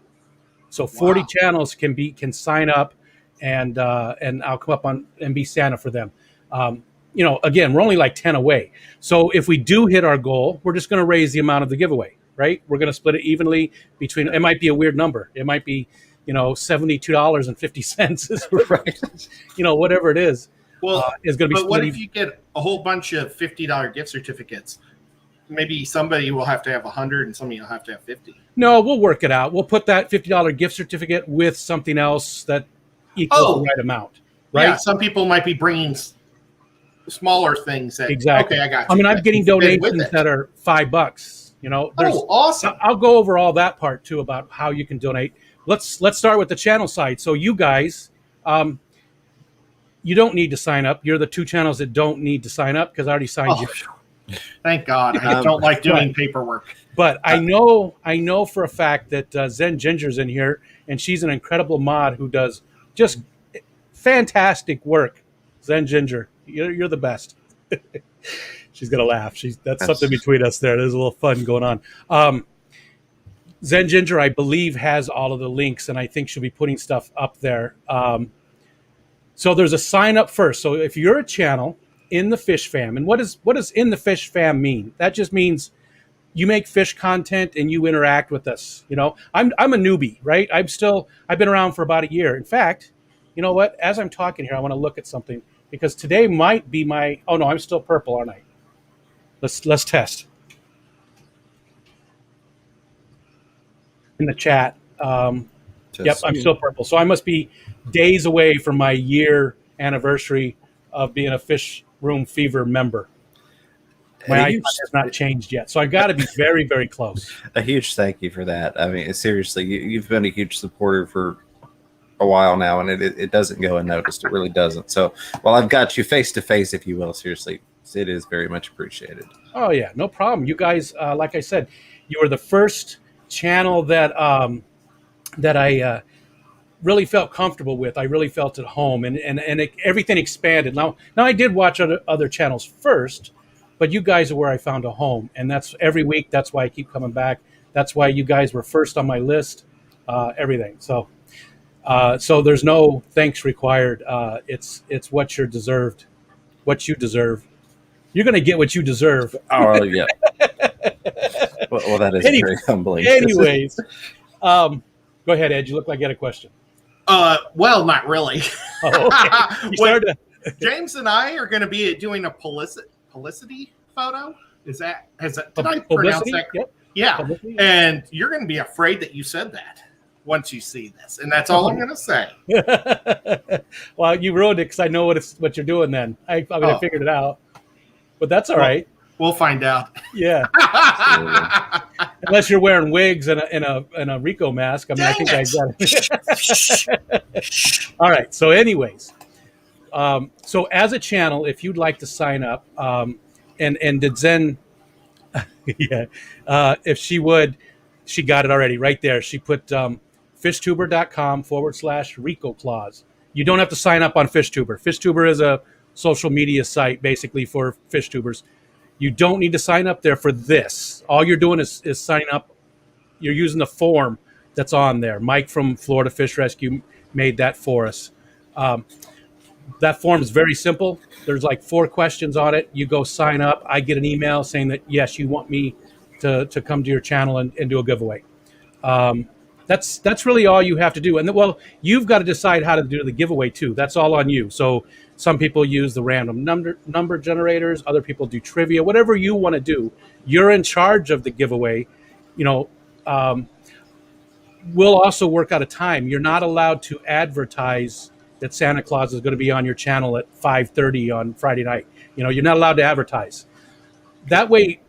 S4: So 40 channels can sign up, and I'll come up on and be Santa for them. Again, we're only like 10 away. So if we do hit our goal, we're just going to raise the amount of the giveaway, right? We're going to split it evenly between. It might be a weird number. It might be, $72.50, right? Whatever it is.
S3: Well,
S4: is going to be.
S3: But what if you get a whole bunch of $50 gift certificates? Maybe somebody will have to have 100 and somebody will have to have 50.
S4: No, we'll work it out. We'll put that $50 gift certificate with something else that equals the right amount, right?
S3: Yeah, some people might be bringing smaller things.
S4: Exactly.
S3: Okay, I got you.
S4: I mean, I'm getting donations that are $5.
S3: Awesome.
S4: I'll go over all that part too about how you can donate. Let's start with the channel side. So you guys, you don't need to sign up. You're the 2 channels that don't need to sign up because I already signed you.
S3: Thank God. I don't like doing paperwork.
S4: But I know for a fact that Zen Ginger's in here, and she's an incredible mod who does just fantastic work. Zen Ginger, you're the best. She's gonna laugh. That's something between us there. There's a little fun going on. Zen Ginger, I believe, has all of the links, and I think she'll be putting stuff up there. So there's a sign up first. So if you're a channel in the Fish Fam, and what does in the Fish Fam mean? That just means you make fish content and you interact with us. I'm a newbie, right? I've been around for about a year. In fact, you know what? As I'm talking here, I want to look at something because today might be oh no, I'm still purple, aren't I? Let's test. In the chat. Yep, I'm still purple. So I must be days away from my year anniversary of being a Fish Room Fever member. My icon has not changed yet, so I've got to be very, very close.
S1: A huge thank you for that. I mean, seriously, you've been a huge supporter for a while now, and it doesn't go unnoticed. It really doesn't. So while I've got you face to face, if you will, seriously, it is very much appreciated.
S4: Oh yeah, no problem. You guys, like I said, you were the first channel that I really felt comfortable with. I really felt at home, and everything expanded. Now I did watch other channels first, but you guys are where I found a home, and that's every week. That's why I keep coming back. That's why you guys were first on my list. Everything. So there's no thanks required. It's what you're deserved, what you deserve. You're going to get what you deserve.
S1: Oh yeah. Well, that is very humbling.
S4: Anyways, go ahead, Ed. You look like you had a question.
S3: Well, not really.
S4: Oh, okay. You started
S3: James and I are going to be doing a publicity photo. Did I pronounce that?
S4: Yep.
S3: Yeah.
S4: Publicity.
S3: And you're going to be afraid that you said that once you see this, and that's all I'm going to say.
S4: Well, you ruined it because I know what you're doing. Then I figured it out, but that's all right.
S3: We'll find out.
S4: Yeah. Unless you're wearing wigs and a Rico mask. I mean, I think I got it. All right. So, anyways, so as a channel, if you'd like to sign up, and did Zen, yeah, if she would, she got it already right there. She put fishtuber.com/Rico Claus. You don't have to sign up on FishTuber. FishTuber is a social media site basically for fish tubers. You don't need to sign up there for this. All you're doing is sign up. You're using the form that's on there. Mike from Florida Fish Rescue made that for us. That form is very simple. There's like 4 questions on it. You go sign up. I get an email saying that, yes, you want me to come to your channel and do a giveaway. That's really all you have to do. And well, you've got to decide how to do the giveaway too. That's all on you. So some people use the random number generators. Other people do trivia. Whatever you want to do, you're in charge of the giveaway. You know, we'll also work out a time. You're not allowed to advertise that Santa Claus is going to be on your channel at 5:30 on Friday night. You know, you're not allowed to advertise. That way,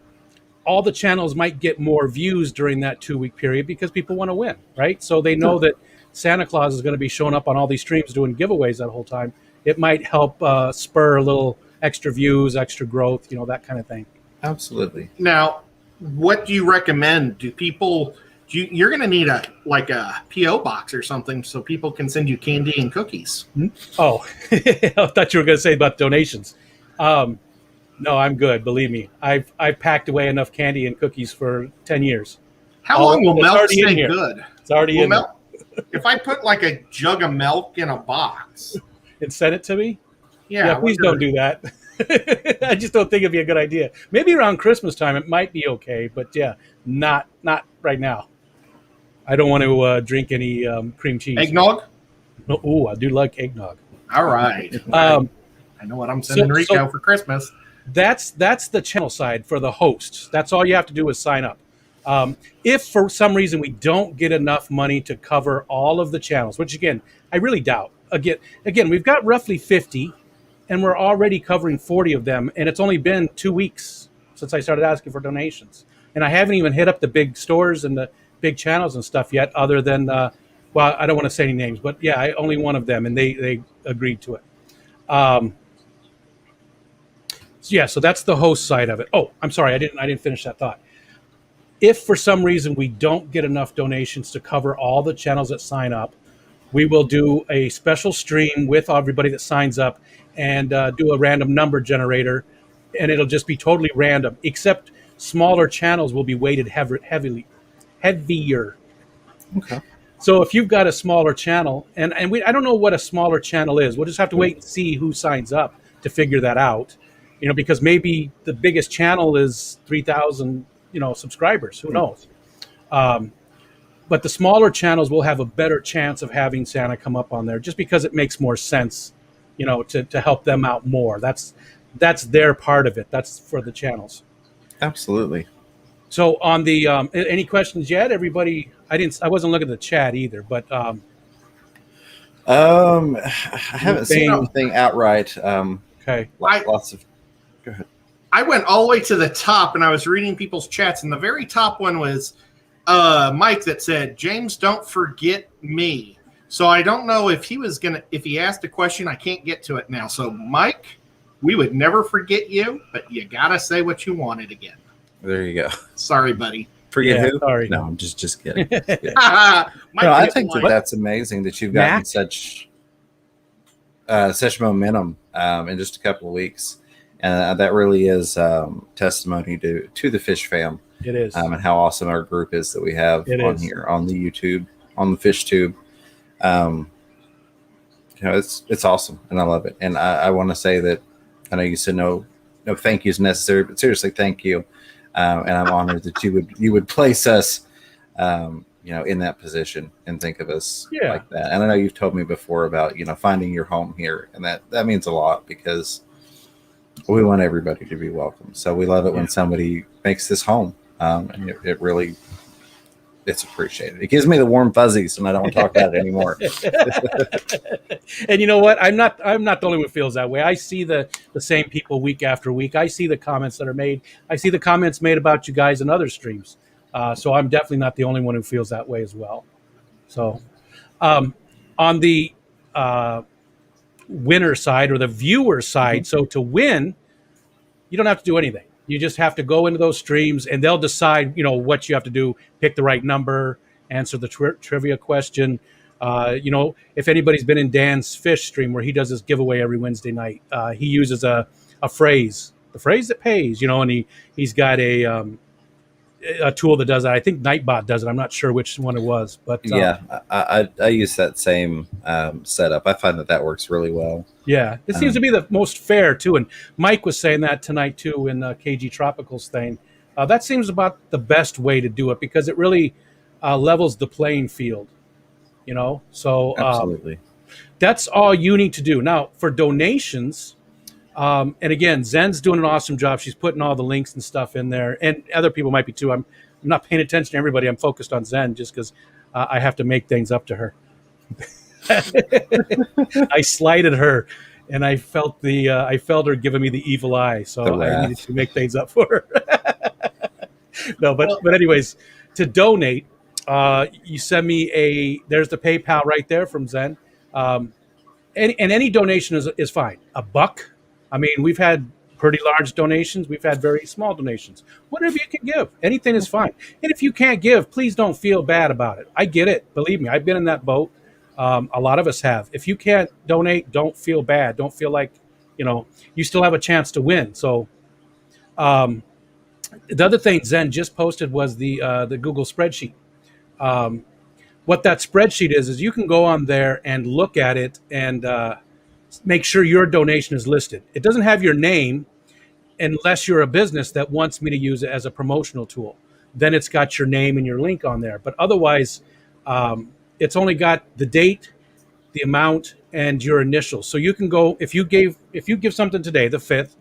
S4: all the channels might get more views during that 2-week period because people want to win, right? So they know that Santa Claus is going to be showing up on all these streams doing giveaways that whole time. It might help spur a little extra views, extra growth, you know, that kind of thing.
S1: Absolutely.
S3: Now, what do you recommend? You're going to need a PO box or something so people can send you candy and cookies.
S4: Oh, I thought you were going to say about donations. No, I'm good. Believe me, I've packed away enough candy and cookies for 10 years.
S3: How long will milk stay good?
S4: It's already in there.
S3: If I put like a jug of milk in a box
S4: and send it to me,
S3: yeah,
S4: please don't do that. I just don't think it'd be a good idea. Maybe around Christmas time it might be okay, but yeah, not right now. I don't want to drink any cream cheese.
S3: Eggnog?
S4: Oh, I do like eggnog.
S3: All right. I know what I'm sending Rico for Christmas.
S4: That's the channel side for the hosts. That's all you have to do is sign up. If for some reason we don't get enough money to cover all of the channels, which again, I really doubt. Again, we've got roughly 50, and we're already covering 40 of them, and it's only been 2 weeks since I started asking for donations. And I haven't even hit up the big stores and the big channels and stuff yet, other than, well, I don't want to say any names, but yeah, only one of them, and they agreed to it. So that's the host side of it. Oh, I'm sorry, I didn't finish that thought. If for some reason we don't get enough donations to cover all the channels that sign up, we will do a special stream with everybody that signs up and do a random number generator, and it'll just be totally random, except smaller channels will be weighted heavier.
S1: Okay.
S4: So if you've got a smaller channel, and I don't know what a smaller channel is, we'll just have to wait and see who signs up to figure that out. You know, because maybe the biggest channel is 3,000, subscribers. Who knows? But the smaller channels will have a better chance of having Santa come up on there, just because it makes more sense, to help them out more. That's their part of it. That's for the channels.
S1: Absolutely.
S4: So on the any questions yet? Everybody, I wasn't looking at the chat either, but
S1: I haven't seen anything outright.
S4: Okay.
S1: Lots of. Go ahead.
S3: I went all the way to the top, and I was reading people's chats, and the very top one was Mike that said, "James, don't forget me." So I don't know if if he asked a question, I can't get to it now. So Mike, we would never forget you, but you gotta say what you wanted again.
S1: There you go.
S3: Sorry, buddy.
S1: Forget who?
S4: Sorry.
S1: No, I'm just kidding.
S3: Mike,
S1: I think that's amazing that you've gotten
S4: Mac?
S1: such momentum in just a couple of weeks. and that really is testimony to the Fish Fam.
S4: It is.
S1: And how awesome our group is that we have here on the YouTube, on the Fish Tube. It's awesome, and I love it. And I want to say that I know you said no thank yous necessary, but seriously, thank you. And I'm honored that you would place us, in that position and think of us like that. And I know you've told me before about finding your home here, and that means a lot because we want everybody to be welcome. So we love it when somebody makes this home, and it really. It's appreciated. It gives me the warm fuzzies, and I don't want to talk about it anymore.
S4: And you know what? I'm not the only one who feels that way. I see the same people week after week. I see the comments that are made. I see the comments made about you guys in other streams. So I'm definitely not the only one who feels that way as well. So on the winner side or the viewer side, so to win, you don't have to do anything. You just have to go into those streams, and they'll decide, what you have to do. Pick the right number, answer the trivia question. If anybody's been in Dan's fish stream where he does this giveaway every Wednesday night, he uses a phrase, the phrase that pays, and he's got a tool that does that. I think Nightbot does it. I'm not sure which one it was, but
S1: I use that same setup. I find that works really well.
S4: Yeah, it seems to be the most fair too. And Mike was saying that tonight too in KG Tropicals thing. That seems about the best way to do it because it really levels the playing field. So
S1: absolutely,
S4: that's all you need to do. Now for donations. And again, Zen's doing an awesome job. She's putting all the links and stuff in there, and other people might be too. I'm not paying attention to everybody. I'm focused on Zen just because I have to make things up to her. I slighted her, and I felt her giving me the evil eye. So I needed to make things up for her. No, but anyways, to donate, you send me there's the PayPal right there from Zen, and any donation is fine. $1. I mean, we've had pretty large donations. We've had very small donations. Whatever you can give, anything is fine. And if you can't give, please don't feel bad about it. I get it. Believe me, I've been in that boat. A lot of us have. If you can't donate, don't feel bad. Don't feel like, you still have a chance to win. So the other thing Zen just posted was the Google spreadsheet. What that spreadsheet is you can go on there and look at it and make sure your donation is listed. It doesn't have your name unless you're a business that wants me to use it as a promotional tool. Then it's got your name and your link on there. But otherwise, it's only got the date, the amount, and your initials. So you can go, if you give something today, the 5th,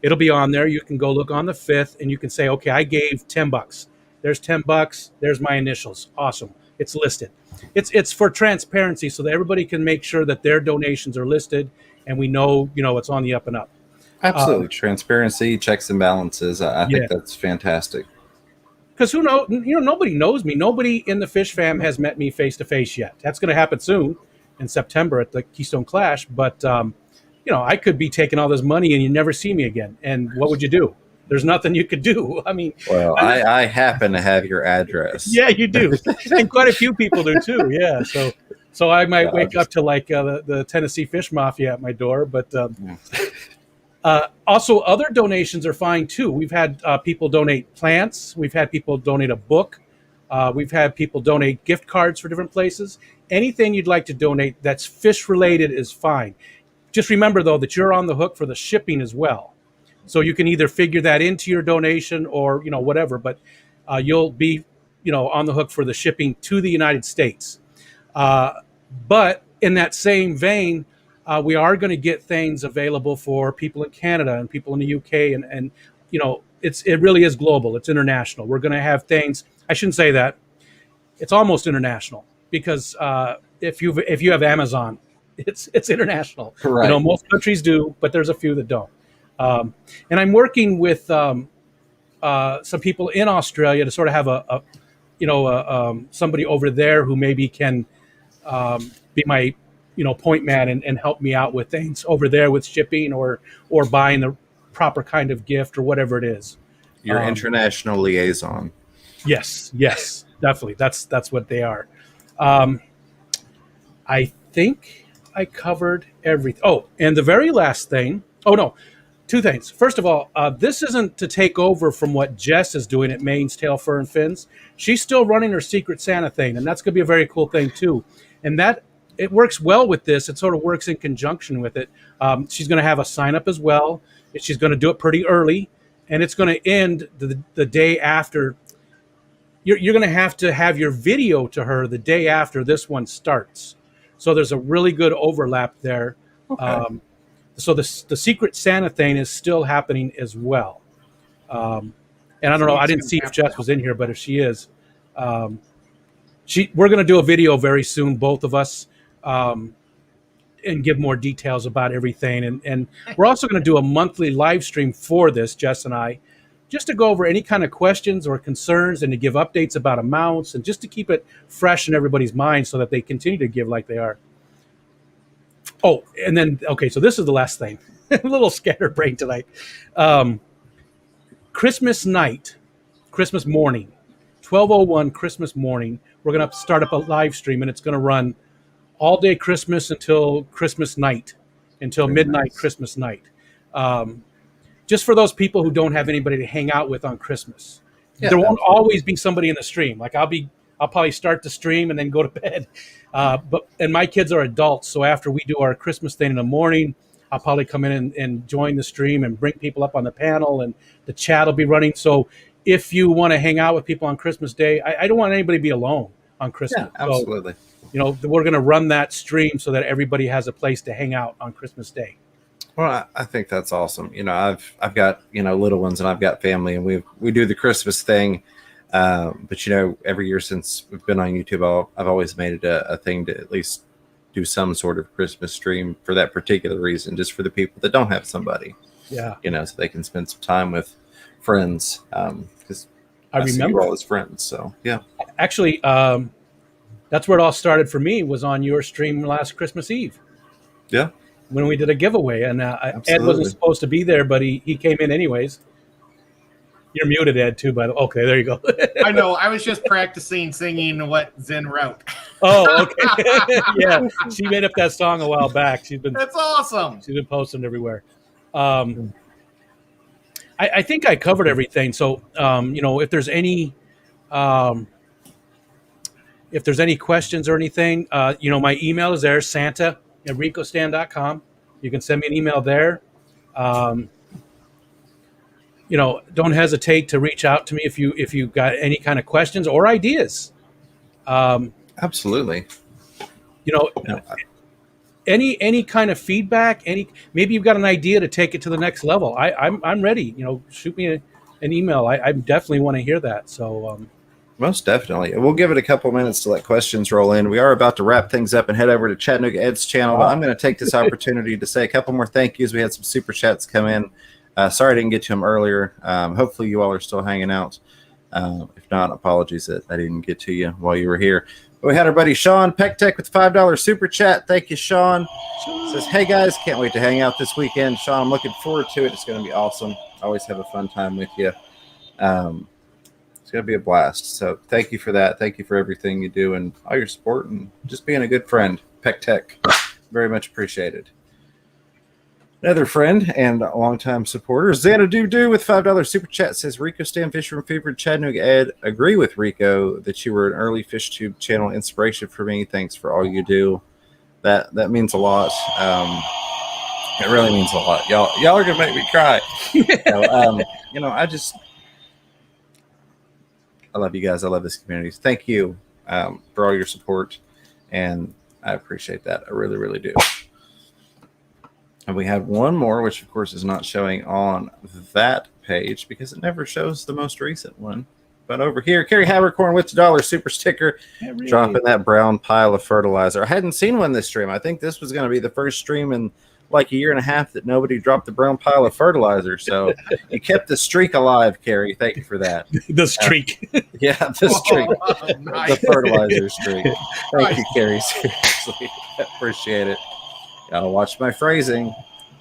S4: it'll be on there. You can go look on the 5th and you can say, okay, I gave $10. There's $10. There's my initials. Awesome. It's listed. It's for transparency so that everybody can make sure that their donations are listed and we know, it's on the up and up.
S1: Absolutely. Transparency, checks and balances. I think that's fantastic.
S4: Because nobody knows me. Nobody in the Fish Fam has met me face to face yet. That's going to happen soon in September at the Keystone Clash. But, I could be taking all this money and you never see me again. And what would you do? There's nothing you could do. I mean,
S1: well, I happen to have your address.
S4: Yeah, you do, and quite a few people do too. Yeah, so I might wake up to like the Tennessee Fish Mafia at my door. But also, other donations are fine too. We've had people donate plants. We've had people donate a book. We've had people donate gift cards for different places. Anything you'd like to donate that's fish related is fine. Just remember though that you're on the hook for the shipping as well. So you can either figure that into your donation or, whatever, but you'll be, on the hook for the shipping to the United States. But in that same vein, we are going to get things available for people in Canada and people in the UK. And it really is global. It's international. We're going to have things. I shouldn't say that. It's almost international because if you have Amazon, it's international.
S1: Right.
S4: Most countries do, but there's a few that don't. And I'm working with some people in Australia to sort of have somebody over there who maybe can be my point man and help me out with things over there with shipping or buying the proper kind of gift or whatever it is.
S1: Your international liaison.
S4: Yes, definitely. That's what they are. I think I covered everything. Oh, and the very last thing. Oh no. Two things. First of all, this isn't to take over from what Jess is doing at Maine's Tail Fur and Fins. She's still running her Secret Santa thing, and that's going to be a very cool thing too. And that it works well with this. It sort of works in conjunction with it. She's going to have a sign up as well. She's going to do it pretty early, and it's going to end the day after. You're going to have your video to her the day after this one starts. So there's a really good overlap there.
S1: Okay.
S4: So the Secret Santa thing is still happening as well. And I don't know, I didn't see if Jess was in here, but if she is, we're going to do a video very soon, both of us, and give more details about everything. And we're also going to do a monthly live stream for this, Jess and I, just to go over any kind of questions or concerns and to give updates about amounts and just to keep it fresh in everybody's mind so that they continue to give like they are. Oh, and then, okay, so this is the last thing. A little scatterbrain tonight. Christmas night, Christmas morning, 12:01 Christmas morning, we're going to start up a live stream, and it's going to run all day Christmas until Christmas night, until midnight Christmas night. Just for those people who don't have anybody to hang out with on Christmas. Yeah, there won't always be somebody in the stream. Like I'll probably start the stream and then go to bed. And my kids are adults, so after we do our Christmas thing in the morning, I'll probably come in and join the stream and bring people up on the panel, and the chat will be running. So if you want to hang out with people on Christmas Day, I don't want anybody to be alone on Christmas.
S1: Yeah, absolutely.
S4: So, we're going to run that stream so that everybody has a place to hang out on Christmas Day.
S1: Well, I think that's awesome. I've got little ones, and I've got family, and we do the Christmas thing. But every year since we've been on YouTube, I've always made it a thing to at least do some sort of Christmas stream for that particular reason, just for the people that don't have somebody.
S4: Yeah.
S1: So they can spend some time with friends. Because I remember all his friends. So yeah.
S4: Actually, that's where it all started for me. Was on your stream last Christmas Eve.
S1: Yeah.
S4: When we did a giveaway, and Ed wasn't supposed to be there, but he came in anyways. You're muted, Ed, too, by the way. Okay, there you go.
S3: I know. I was just practicing singing what Zen wrote.
S4: Oh, okay. Yeah, she made up that song a while back.
S3: That's awesome.
S4: She's been posting everywhere. I think I covered everything. So, if there's any questions or anything, my email is there, santa@ricostan.com. You can send me an email there. Don't hesitate to reach out to me if you've got any kind of questions or ideas.
S1: Absolutely.
S4: Any kind of feedback, maybe you've got an idea to take it to the next level. I'm ready. Shoot me an email. I definitely want to hear that. So
S1: most definitely. We'll give it a couple minutes to let questions roll in. We are about to wrap things up and head over to Chattanooga Ed's channel, but I'm going to take this opportunity to say a couple more thank yous. We had some super chats come in. Sorry I didn't get to them earlier. Hopefully you all are still hanging out. If not, apologies that I didn't get to you while you were here. But we had our buddy Sean Pecktech with $5 super chat. Thank you, Sean. Says, hey guys, can't wait to hang out this weekend. Sean, I'm looking forward to it. It's going to be awesome. Always have a fun time with you. It's going to be a blast. So thank you for that. Thank you for everything you do and all your support and just being a good friend. Pecktech, very much appreciated. Another friend and a longtime supporter, Xanadu with $5 super chat, says, Rico Stan Fisher and Fevered Chattanooga Ed, agree with Rico that you were an early FishTube channel inspiration for me. Thanks for all you do. That means a lot. It really means a lot. Y'all are gonna make me cry. I love you guys. I love this community. Thank you for all your support, and I appreciate that. I really, really do. And we had one more, which of course is not showing on that page because it never shows the most recent one. But over here, Carrie Habercorn with the $1 super sticker, dropping that brown pile of fertilizer. I hadn't seen one this stream. I think this was going to be the first stream in like a year and a half that nobody dropped the brown pile of fertilizer. So you kept the streak alive, Carrie. Thank you for that.
S4: The streak.
S1: Yeah, the streak.
S3: Nice.
S1: The fertilizer streak. Thank you, Carrie. Seriously. Appreciate it. Gotta watch my phrasing.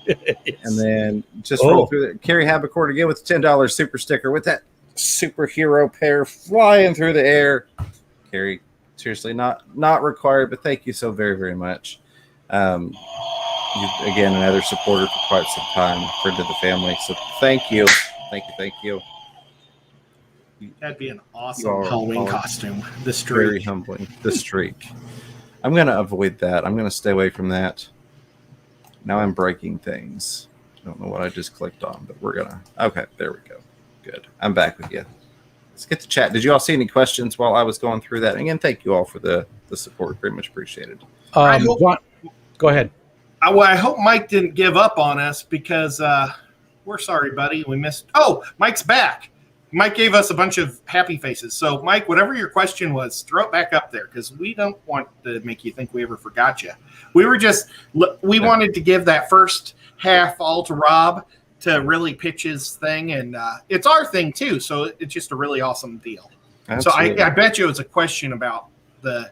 S1: And then just roll through it. Carrie Habercorn again with the $10 super sticker with that superhero pair flying through the air. Carrie, seriously, not required, but thank you so very, very much. you've again another supporter for quite some time, friend of the family. So thank you, thank you.
S3: That'd be an
S1: You
S3: awesome
S1: are
S3: Halloween costume. The
S1: Very
S3: streak.
S1: humbling. The streak. I'm going to avoid that. I'm going to stay away from that. Now I'm breaking things. I don't know what I just clicked on, but we're going to. Okay, there we go. Good. I'm back with you. Let's get to chat. Did you all see any questions while I was going through that? Again, thank you all for the support. Very much appreciated.
S4: John, go ahead.
S3: I hope Mike didn't give up on us because we're sorry, buddy. We missed. Oh, Mike's back. Mike gave us a bunch of happy faces. So, Mike, whatever your question was, throw it back up there because we don't want to make you think we ever forgot you. We wanted to give that first half all to Rob to really pitch his thing, and it's our thing too. So it's just a really awesome deal. Absolutely. So I bet you it was a question about the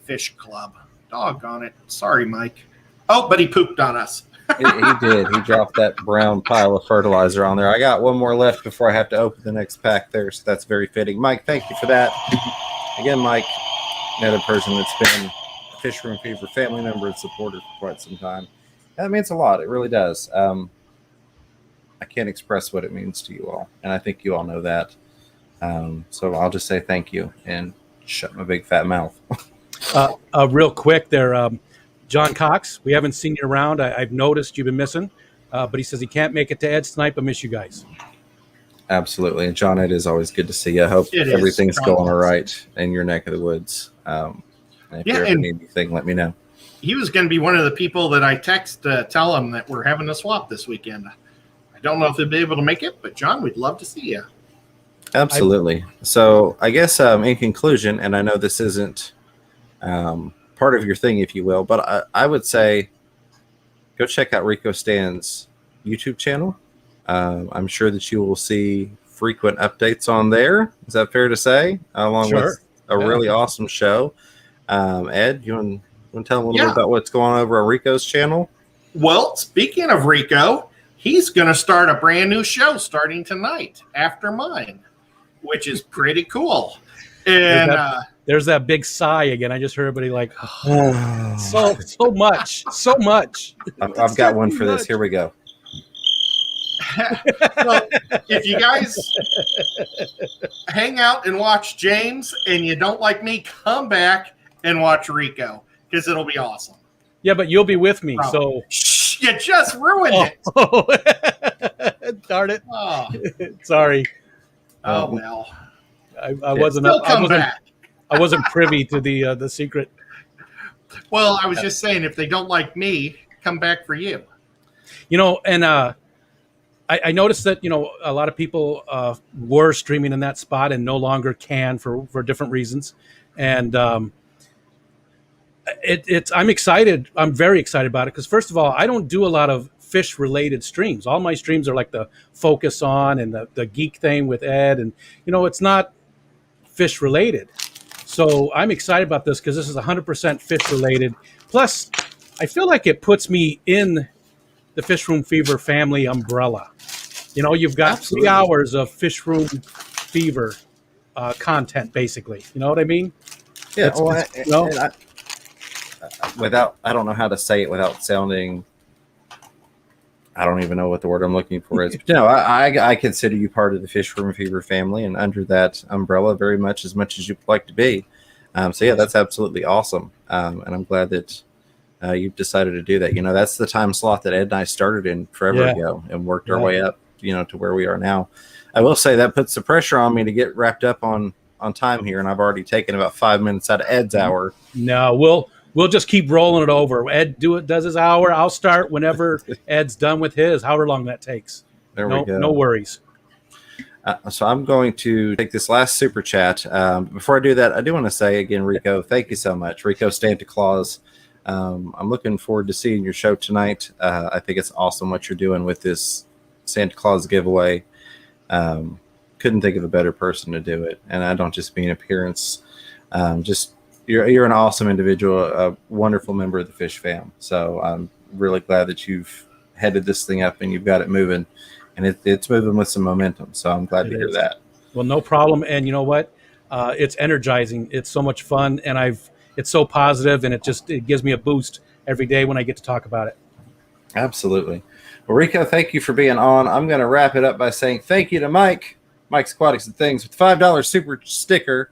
S3: fish club. Doggone it. Sorry, Mike. Oh, but he pooped on us.
S1: He did. He dropped that brown pile of fertilizer on there. I got one more left before I have to open the next pack there, so that's very fitting. Mike, thank you for that. Again, Mike, another person that's been a Fish Room Fever family member and supporter for quite some time. That means a lot. It really does. I can't express what it means to you all, and I think you all know that. So I'll just say thank you and shut my big fat mouth.
S4: Real quick there, John Cox, we haven't seen you around. I've noticed you've been missing, but he says he can't make it to Ed's tonight, but miss you guys.
S1: Absolutely. And John, it is always good to see you. I hope everything's going all right in your neck of the woods. And if you ever need anything, let me know.
S3: He was going to be one of the people that I text to tell him that we're having a swap this weekend. I don't know if he'll be able to make it, but John, we'd love to see you.
S1: Absolutely. So I guess in conclusion, and I know this isn't part of your thing, if you will, but I would say go check out Rico Stan's YouTube channel. I'm sure that you will see frequent updates on there. Is that fair to say? Along with a really awesome show. Ed, you want to tell them a little bit about what's going on over on Rico's channel?
S3: Well, speaking of Rico, he's going to start a brand new show starting tonight after mine, which is pretty cool. And
S4: there's that big sigh again. I just heard everybody like, oh, so much.
S1: I've got one for this. Here we go.
S3: So if you guys hang out and watch James and you don't like me, come back and watch Rico because it'll be awesome.
S4: Yeah, but you'll be with me.
S3: So shh, you just ruined
S4: it. Darn it.
S3: Oh.
S4: Sorry.
S3: Oh, well.
S4: I wasn't. I wasn't privy to the secret.
S3: Well, I was just saying, if they don't like me, come back for you.
S4: And I noticed that a lot of people were streaming in that spot and no longer can for different reasons, and I'm excited. I'm very excited about it because first of all, I don't do a lot of fish related streams. All my streams are like the focus on and the geek thing with Ed, and it's not fish related. So I'm excited about this because this is 100% fish related. Plus, I feel like it puts me in the Fish Room Fever family umbrella. You've got 3 hours of Fish Room Fever content, basically. You know what I mean?
S1: Yeah. I don't know how to say it without sounding. I don't even know what the word I'm looking for is. But, I consider you part of the Fish Room Fever family and under that umbrella very much as you'd like to be. So, yeah, that's absolutely awesome. And I'm glad that you've decided to do that. That's the time slot that Ed and I started in forever ago and worked our way up, to where we are now. I will say that puts the pressure on me to get wrapped up on time here. And I've already taken about 5 minutes out of Ed's hour.
S4: No, We'll just keep rolling it over. Ed does his hour. I'll start whenever Ed's done with his, however long that takes.
S1: There we go.
S4: No worries.
S1: So I'm going to take this last super chat. Before I do that, I do want to say again, Rico, thank you so much. Rico Santa Claus. I'm looking forward to seeing your show tonight. I think it's awesome what you're doing with this Santa Claus giveaway. Couldn't think of a better person to do it. And I don't just mean appearance. You're an awesome individual, a wonderful member of the Fish fam. So I'm really glad that you've headed this thing up and you've got it moving, and it's moving with some momentum. So I'm glad to hear that.
S4: Well, no problem. And you know what? It's energizing. It's so much fun, and it's so positive, and it gives me a boost every day when I get to talk about it.
S1: Absolutely. Well, Rico, thank you for being on. I'm going to wrap it up by saying thank you to Mike, Mike's Aquatics and Things, with $5 super sticker.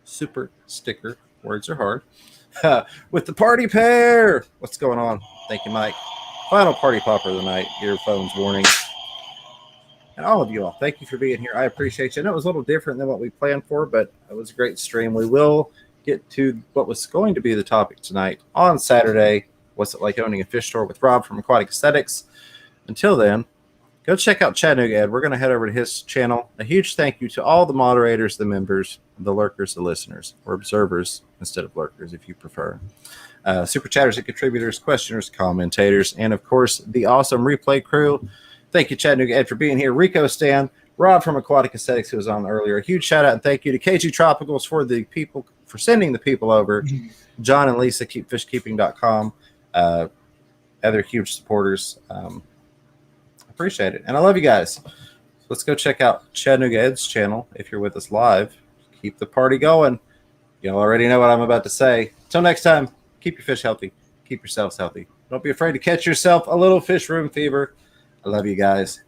S1: Super sticker. Words are hard. With the party pair. What's going on? Thank you, Mike. Final party popper of the night. Earphones warning. And all of you all, thank you for being here. I appreciate you. I know it was a little different than what we planned for, but it was a great stream. We will get to what was going to be the topic tonight on Saturday. What's it like owning a fish store with Rob from Aquatic Aesthetics? Until then, go check out Chattanooga Ed. We're going to head over to his channel. A huge thank you to all the moderators, the members, the lurkers, the listeners, or observers instead of lurkers if you prefer. Super chatters and contributors, questioners, commentators, and of course, the awesome replay crew. Thank you, Chattanooga Ed, for being here. Rico Stan, Rob from Aquatic Aesthetics, who was on earlier. A huge shout out and thank you to KG Tropicals for sending the people over. John and Lisa, keepfishkeeping.com. Other huge supporters. Appreciate it. And I love you guys. Let's go check out Chattanooga Ed's channel if you're with us live. Keep the party going. You already know what I'm about to say. Until next time, keep your fish healthy. Keep yourselves healthy. Don't be afraid to catch yourself a little fish room fever. I love you guys.